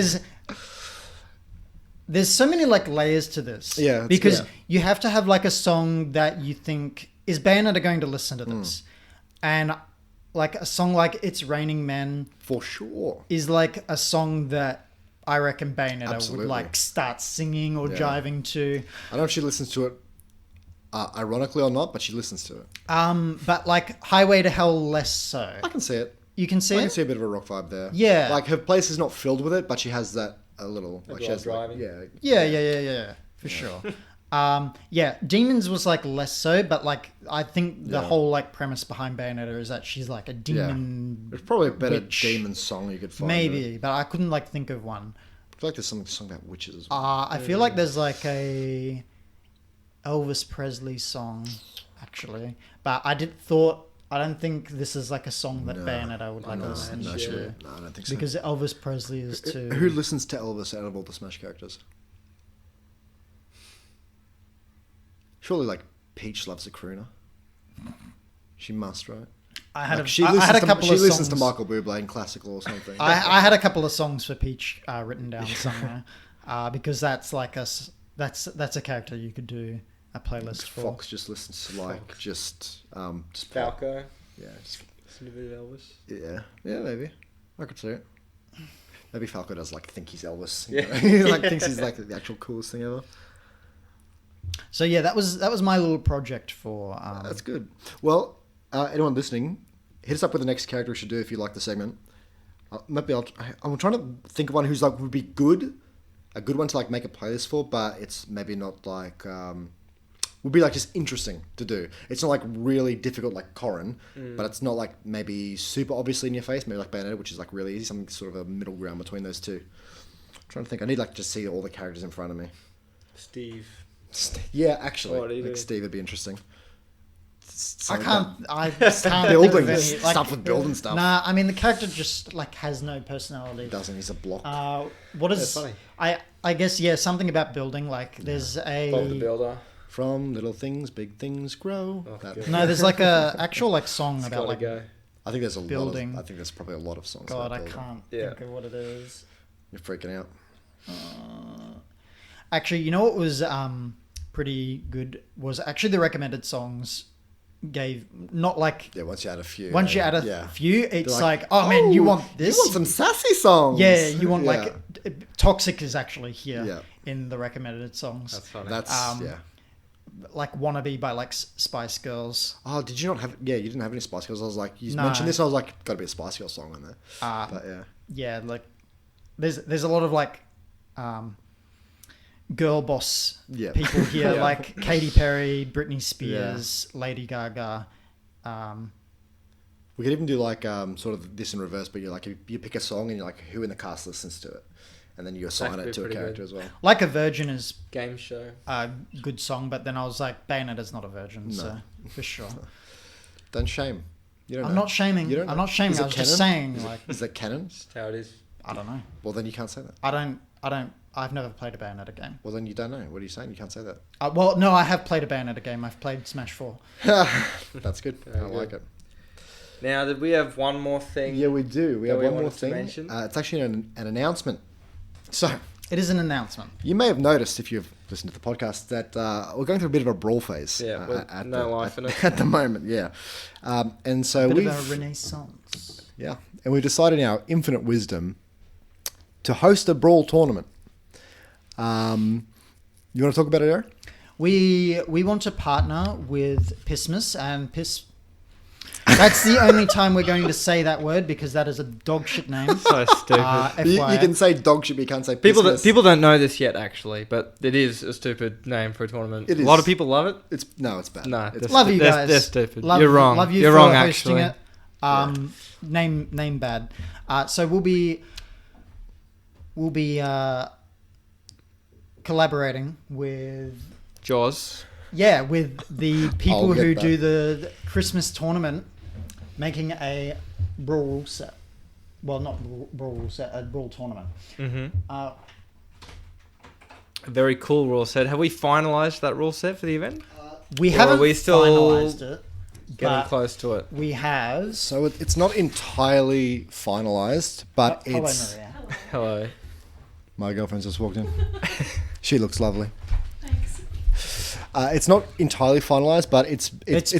there's so many like layers to this. Yeah, because you have to have like a song that you think, is Bayonetta going to listen to this? And like a song like It's Raining Men For sure. is like a song that I reckon Bayonetta Absolutely. would like start singing or Yeah. jiving to. I don't know if she listens to it ironically or not, but she listens to it. But like Highway to Hell, less so. I can see it. You can see I can it? see a bit of a rock vibe there. Yeah. Like her place is not filled with it, but she has that a little. Like she has driving. Yeah, for sure. Demons was like less so, but like I think the whole like premise behind Bayonetta is that she's like a demon. There's probably a better witch. demon song you could find. Maybe, but I couldn't like think of one. I feel like there's some song about witches as well. I feel like there's like a Elvis Presley song actually, but I don't think this is like a song that Bayonetta would like listen No, to. I don't think so. Because Elvis Presley is too. Who listens to Elvis out of all the Smash characters? Surely, like, Peach loves a crooner. She must, right? I had She a couple she of listens to songs. Michael Bublé in classical or something. I had a couple of songs for Peach written down somewhere because that's like that's a character you could do a playlist for. Fox just listens to like just pop. Falco. Yeah, just, Listen to a bit of Elvis. yeah, maybe I could see it. Maybe Falco does like think he's Elvis. Yeah. He like thinks he's like the actual coolest thing ever. So yeah, that was my little project for. That's good. Well, anyone listening, hit us up with the next character we should do if you like the segment. Maybe I'm trying to think of one who's like would be good, a good one to like make a playlist for, but it's maybe not like would be like just interesting to do. It's not like really difficult like Corin, but it's not like maybe super obviously in your face. Maybe like Bayonetta, which is like really easy. Some sort of a middle ground between those two. I'm trying to think. I need like just see all the characters in front of me. Steve. Yeah, actually, What do you like do? Steve would be interesting. I just can't Building think of any, stuff with building stuff. Nah, I mean the character just like has no personality. Doesn't he's a block. What is? That's funny. I guess something about building. Like there's Bob the a Builder. From little things, big things grow. Oh, That- God. no, there's like a actual like song It's about gotta like go. I think there's a building. lot of, I think there's probably a lot of songs. God, about I building. can't Yeah. think of what it is. You're freaking out. Actually, you know what was pretty good was actually the recommended songs gave not like Yeah, once you add a few. once you add a yeah. few, it's They're like, oh man, you want this? You want some sassy songs. Yeah, you want Yeah. like Toxic is actually here Yeah. in the recommended songs. That's funny. That's yeah. Like Wannabe by like Spice Girls. Oh, did you not have? Yeah, you didn't have any Spice Girls. I was like, you No. mentioned this. I was like, got to be a Spice Girls song on there. But yeah. Yeah, like there's a lot of like girl boss people here, Yeah. like Katy Perry, Britney Spears, Lady Gaga. We could even do like sort of this in reverse, but you're like you pick a song and you're like, who in the cast listens to it, and then you assign That could it to be a pretty character good. as well. Like a Virgin is Game show. a good song, but then I was like, Bayonetta's not a virgin, so for sure. Don't shame. You don't I'm know. not shaming. You don't know. I'm not shaming. Is it I was just saying, like, Is that canon? That's how it is. I don't know. Well, then you can't say that. I've never played a Bayonetta game. Well, then you don't know. What are you saying? You can't say that. Well, no, I have played a Bayonetta game. I've played Smash 4. That's good. I Very like good. it. Now, did we have one more thing? Yeah, we do. We have we one more wanted to thing. mention? It's actually an announcement. So, It is an announcement. you may have noticed, if you've listened to the podcast, that we're going through a bit of a brawl phase. Yeah, with no life in it. At the moment, yeah. And so Bit we've... of a renaissance. Yeah. And we've decided in our infinite wisdom to host a brawl tournament. You want to talk about it, Aero? We want to partner with Pissmas and Piss. That's the only time we're going to say that word because that is a dog shit name. So stupid. You FYI. can say dog shit, but you can't say People business. don't know this yet, actually, but it is a stupid name for a tournament. It A is. lot of people love it. It's bad. No, It's Love you guys. They're stupid. Love, You're wrong. Love you You're for wrong, hosting actually. it. Name bad. So we'll be collaborating with Jaws. with the people I'll get who that. do the Christmas tournament, making a brawl rule set. Well, not brawl rule set, a brawl tournament. Mm-hmm. Uh, A very cool rule set. Have we finalised that rule set for the event? we Or are haven't we still finalized it, Getting but close to it. we have. So it's not entirely finalised, but Hello, it's... Maria. Hello. My girlfriend's just walked in. She looks lovely. Thanks. It's not entirely finalised, but it's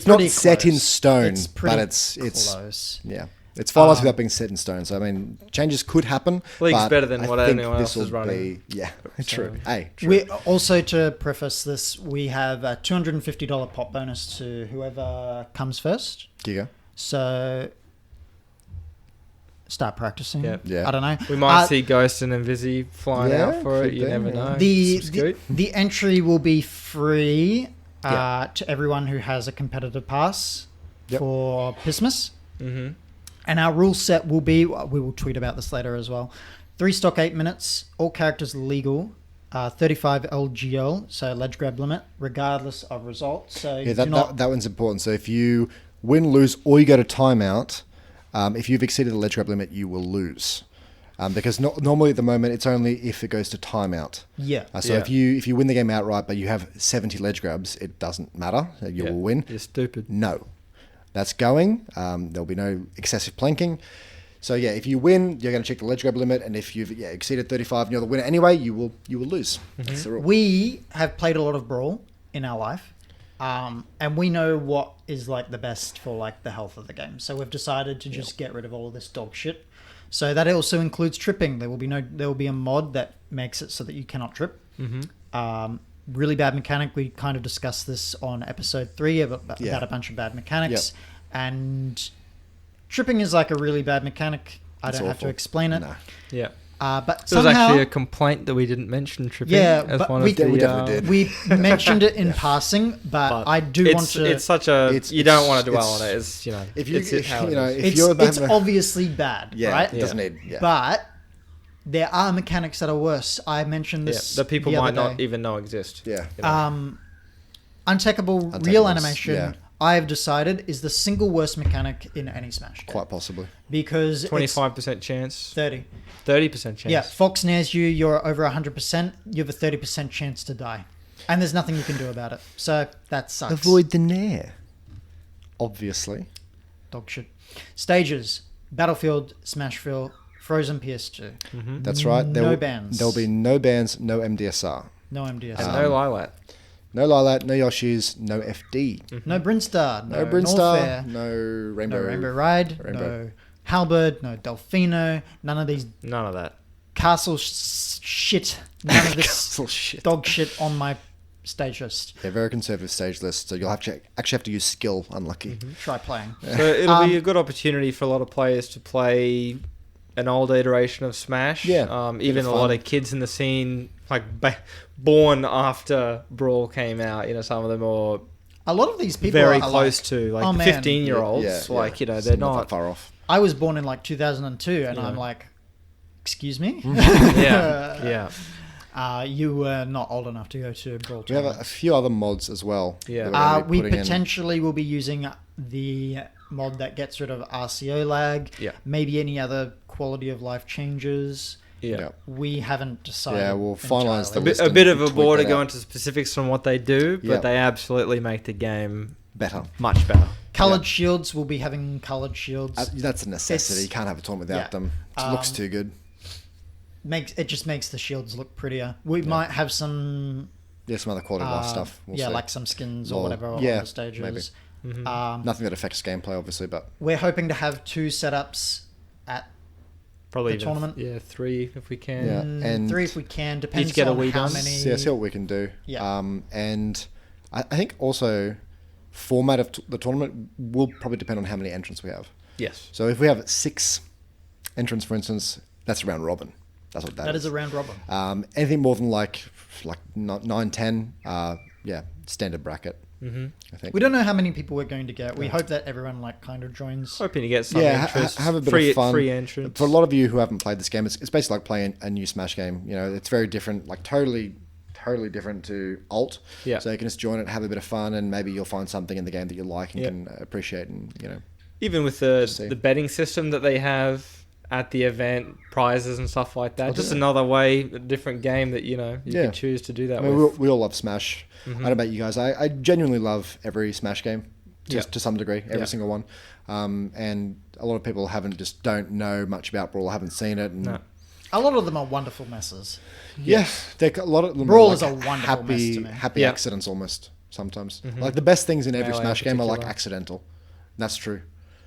not pretty set in close. stone. It's pretty but it's close. yeah, it's finalised without being set in stone. So I mean, changes could happen. League's but better than I what think anyone else this'll is running. be- yeah, So- true. Hey, true. We also, to preface this, we have a $250 pop bonus to whoever comes first. Giga. So start practicing. Yep. Yeah. I don't know. We might Uh, see Ghost and Invisi flying Yeah, out for it. could You be, never yeah. know. the Scoot. the entry will be free Yeah. to everyone who has a competitive pass Yep. for Pissmas. Mm-hmm. And our rule set will be, we will tweet about this later as well, 3 stock 8 minutes, all characters legal, 35 LGL, so ledge grab limit, regardless of result. So Yeah, do not, that one's important. So if you win, lose, or you go to timeout, if you've exceeded the ledge grab limit, you will lose. Because normally at the moment, it's only if it goes to timeout. yeah. So Yeah. if you win the game outright, but you have 70 ledge grabs, it doesn't matter. You will win. You're stupid. No. That's going. There'll be no excessive planking. So yeah, if you win, you're going to check the ledge grab limit, and if you've exceeded 35 and you're the winner anyway, you will lose. That's the rule. We have played a lot of Brawl in our life, and we know what is like the best for like the health of the game. So we've decided to just get rid of all of this dog shit. So that also includes tripping. There will be a mod that makes it so that you cannot trip. Mm-hmm. Really bad mechanic. We kind of discussed this on episode 3 about Yeah. a bunch of bad mechanics, and tripping is like a really bad mechanic. I It's don't have to awful. explain it. No. Yeah. But There was somehow, actually a complaint that we didn't mention tripping Yeah, as but one we- of the... we definitely did. we mentioned it in passing, but I do want to. It's such a... It's- you don't want to dwell it's- on it. It's, you know... If you, it's if, how it you know, is. if you're It's having obviously bad, right? it doesn't need. Yeah. But there are mechanics that are worse. I mentioned Yeah, this that people the might other not day. even know exist. Yeah. You know? Untackable real Untackables, animation, yeah. I have decided, is the single worst mechanic in any Smash game. Quite possibly. Because it's 25% chance. 30. 30% chance. Yeah, Fox nares you, you're over 100%, you have a 30% chance to die. And there's nothing you can do about it. So that sucks. Avoid the nair. Obviously. Dog shit. Stages. Battlefield, Smashville, Frozen PS2. Mm-hmm. That's right. No bans. There'll be no bans, no MDSR. No MDS. And no Lilat. No Lilat, no Yoshi's, no FD. No Brinstar. No No Brinstar, Norfair, no Rainbow. no Rainbow Ride. Rainbow. No Halberd. No Delfino. None of these None of that. castle shit. None of this dog shit on my stage list. Yeah, very conservative stage list. So you'll actually have to use skill. Unlucky. Try playing. So it'll be a good opportunity for a lot of players to play an old iteration of Smash. Yeah. Even a lot of kids in the scene, like born after Brawl came out. Some of them are. A lot of these people very are close like, to Yeah, 15-year-olds. They're not that far off. I was born in 2002, and I'm like, excuse me. Yeah. You were not old enough to go to Brawl. We have a few other mods as well. Yeah. We potentially will be using the mod that gets rid of RCO lag. Yeah. Maybe any other quality of life changes. Yeah. We haven't decided. Yeah, we'll finalise entirely. the a bit of a tweet bore to that go out. into specifics on what they do, but they absolutely make the game better. much better. Coloured shields, we'll be having coloured shields. That's a necessity. You can't have a tournament without them. It looks too good. It just makes the shields look prettier. We might have some some other quality of life stuff. We'll see. like some skins or whatever on the stages. Maybe. Nothing that affects gameplay, obviously, but We're hoping to have 2 setups at Probably the tournament. 3 if we can. Yeah. And 3 if we can. Depends get a on Wii how done. many. see what we can do. Yeah. And I think also format of the tournament will probably depend on how many entrants we have. Yes. So if we have 6 entrants, for instance, that's a round robin. That's what That is a round robin. Anything more than like 9, 10, standard bracket. I think. We don't know how many people we're going to get. We hope that everyone kind of joins. Hoping to get some interest. Have a bit of fun. Free entrance. For a lot of you who haven't played this game, it's basically like playing a new Smash game. It's very different, like totally different to Alt. Yeah. So you can just join it, have a bit of fun, and maybe you'll find something in the game that you like and can appreciate, and Even with the betting system that they have at the event, prizes and stuff like that. Just another way, a different game that you can choose to do that with. We all love Smash. I don't know about you guys. I genuinely love every Smash game, to some degree, every single one. And a lot of people don't know much about Brawl, haven't seen it. And A lot of them are wonderful messes. Yeah, a lot of them Brawl are is a wonderful mess to me. happy accidents almost sometimes. Like the best things in every Melee Smash in game are like particular. accidental. That's true.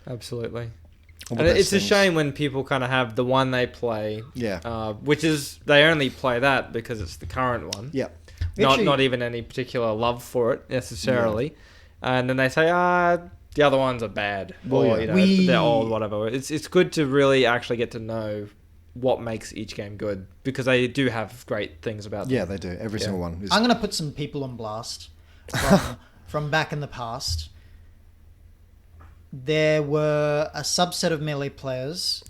Absolutely. All And the best it's a things. shame when people kind of have the one they play, which is they only play that because it's the current one. Yeah. Not even any particular love for it necessarily, and then they say, the other ones are bad, or they're old, whatever. It's good to really actually get to know what makes each game good, because they do have great things about them. Yeah, they do. Every single one. I'm going to put some people on blast from back in the past. There were a subset of Melee players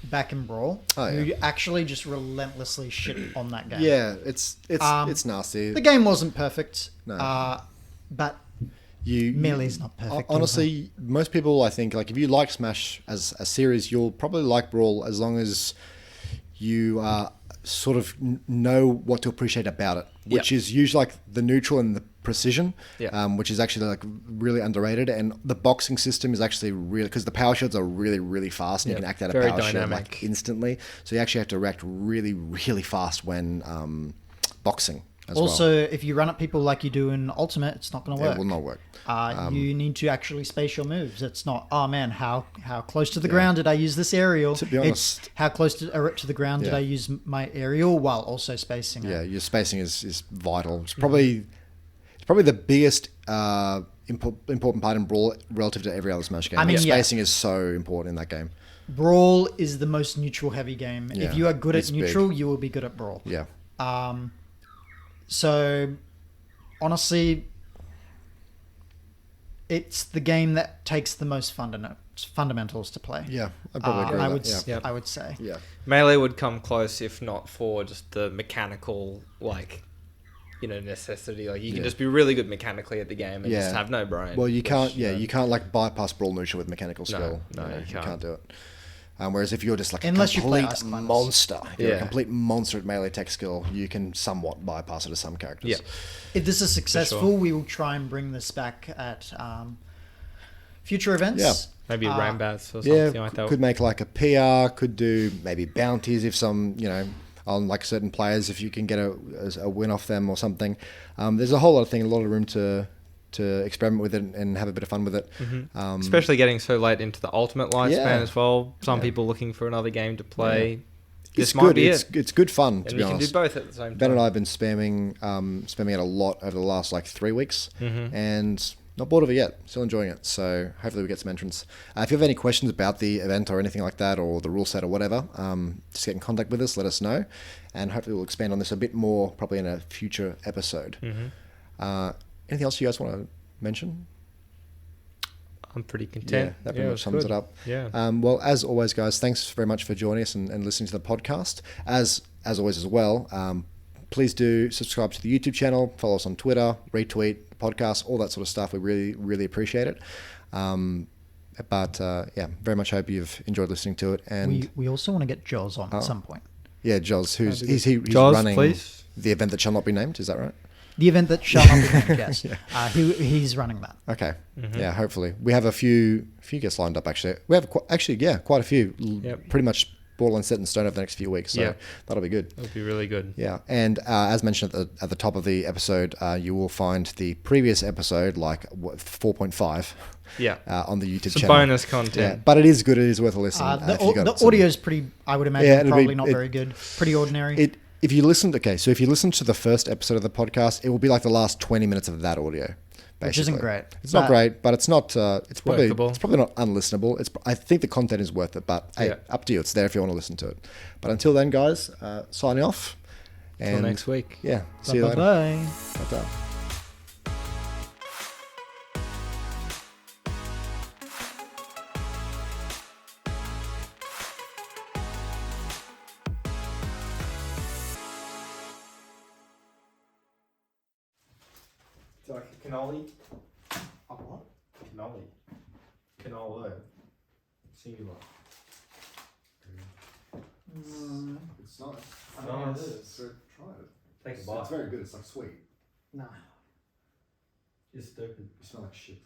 back in Brawl who actually just relentlessly shit on that game. Yeah, it's nasty. The game wasn't perfect, No. but Melee's not perfect. Honestly, most people, I think, like if you like Smash as a series, you'll probably like Brawl as long as you sort of know what to appreciate about it, which is usually like the neutral and the precision, which is actually like really underrated. And the boxing system is actually really, because the power shields are really, really fast, and you can act out a very power shield dynamic. like instantly. So you actually have to react really, really fast when boxing. Also, if you run at people like you do in Ultimate, it's not going to work. It will not work. You need to actually space your moves. It's not, oh man, how close to the ground did I use this aerial? To be honest, it's how close to the ground did I use my aerial while also spacing it. Yeah, your spacing is vital. It's probably the biggest important part in Brawl relative to every other Smash game. I mean, spacing is so important in that game. Brawl is the most neutral heavy game. Yeah, if you are good at it's neutral, big. you will be good at Brawl. Yeah. So, honestly, it's the game that takes the most fundamentals to play. Yeah, I probably agree with that. Yeah. I would say. Yeah. Melee would come close if not for just the mechanical, necessity. Like you can just be really good mechanically at the game and just have no brain. Well, you can't. You can't like bypass Brawl neutral with mechanical skill. No, you can't do it. Whereas if you're just like Unless a you play complete Ice Climbers. monster, you're a complete monster at melee tech skill, you can somewhat bypass it to some characters. Yeah. If this is successful, we will try and bring this back at future events. Yeah. Maybe Rambats or something like that. Could make like a PR, could do maybe bounties if some, on like certain players, if you can get a win off them or something. There's a whole lot of thing, a lot of room to experiment with it and have a bit of fun with it. Especially getting so late into the Ultimate lifespan as well. Some people looking for another game to play. this might good. Be it's good fun, to and be honest. And you can do both at the same time. Ben and I have been spamming it a lot over the last like 3 weeks, and not bored of it yet. Still enjoying it. So hopefully we get some entrants. If you have any questions about the event or anything like that, or the rule set or whatever, just get in contact with us. Let us know, and hopefully we'll expand on this a bit more, probably in a future episode. Anything else you guys want to mention? I'm pretty content. Yeah, that pretty much sums it up. Yeah. Well, as always, guys, thanks very much for joining us and listening to the podcast. As always as well, please do subscribe to the YouTube channel, follow us on Twitter, retweet the podcast, all that sort of stuff. We really, really appreciate it. Very much hope you've enjoyed listening to it. And we also want to get Jaws on at some point. Yeah, Jaws, he's Jaws, running please. the event that shall not be named. Is that right? The event that shall not be named, yes. He's running that. Okay. Yeah, hopefully. We have a few guests lined up, actually. We have quite a few. Yep. Pretty much borderline set in stone over the next few weeks. So that'll be good. That'll be really good. Yeah. And as mentioned at the top of the episode, you will find the previous episode, like 4.5. Yeah. On the YouTube Some channel. bonus content. Yeah, but it is good. It is worth a listen. The audio is pretty, I would imagine, probably not very good. Pretty ordinary. If you listen to the first episode of the podcast, it will be like the last 20 minutes of that audio. Basically. Which isn't great. It's not great, but it's not. It's probably not unlistenable. I think the content is worth it, but hey, up to you. It's there if you want to listen to it. But until then, guys, signing off. Until next week. Yeah. See you later. Bye. Bye. Do you like a cannoli? A what? Cannoli. Cannolo. Singular. It's not. Nice. So try it. Take a bite. It's very good. It's like sweet. Nah. You're stupid. You smell like shit.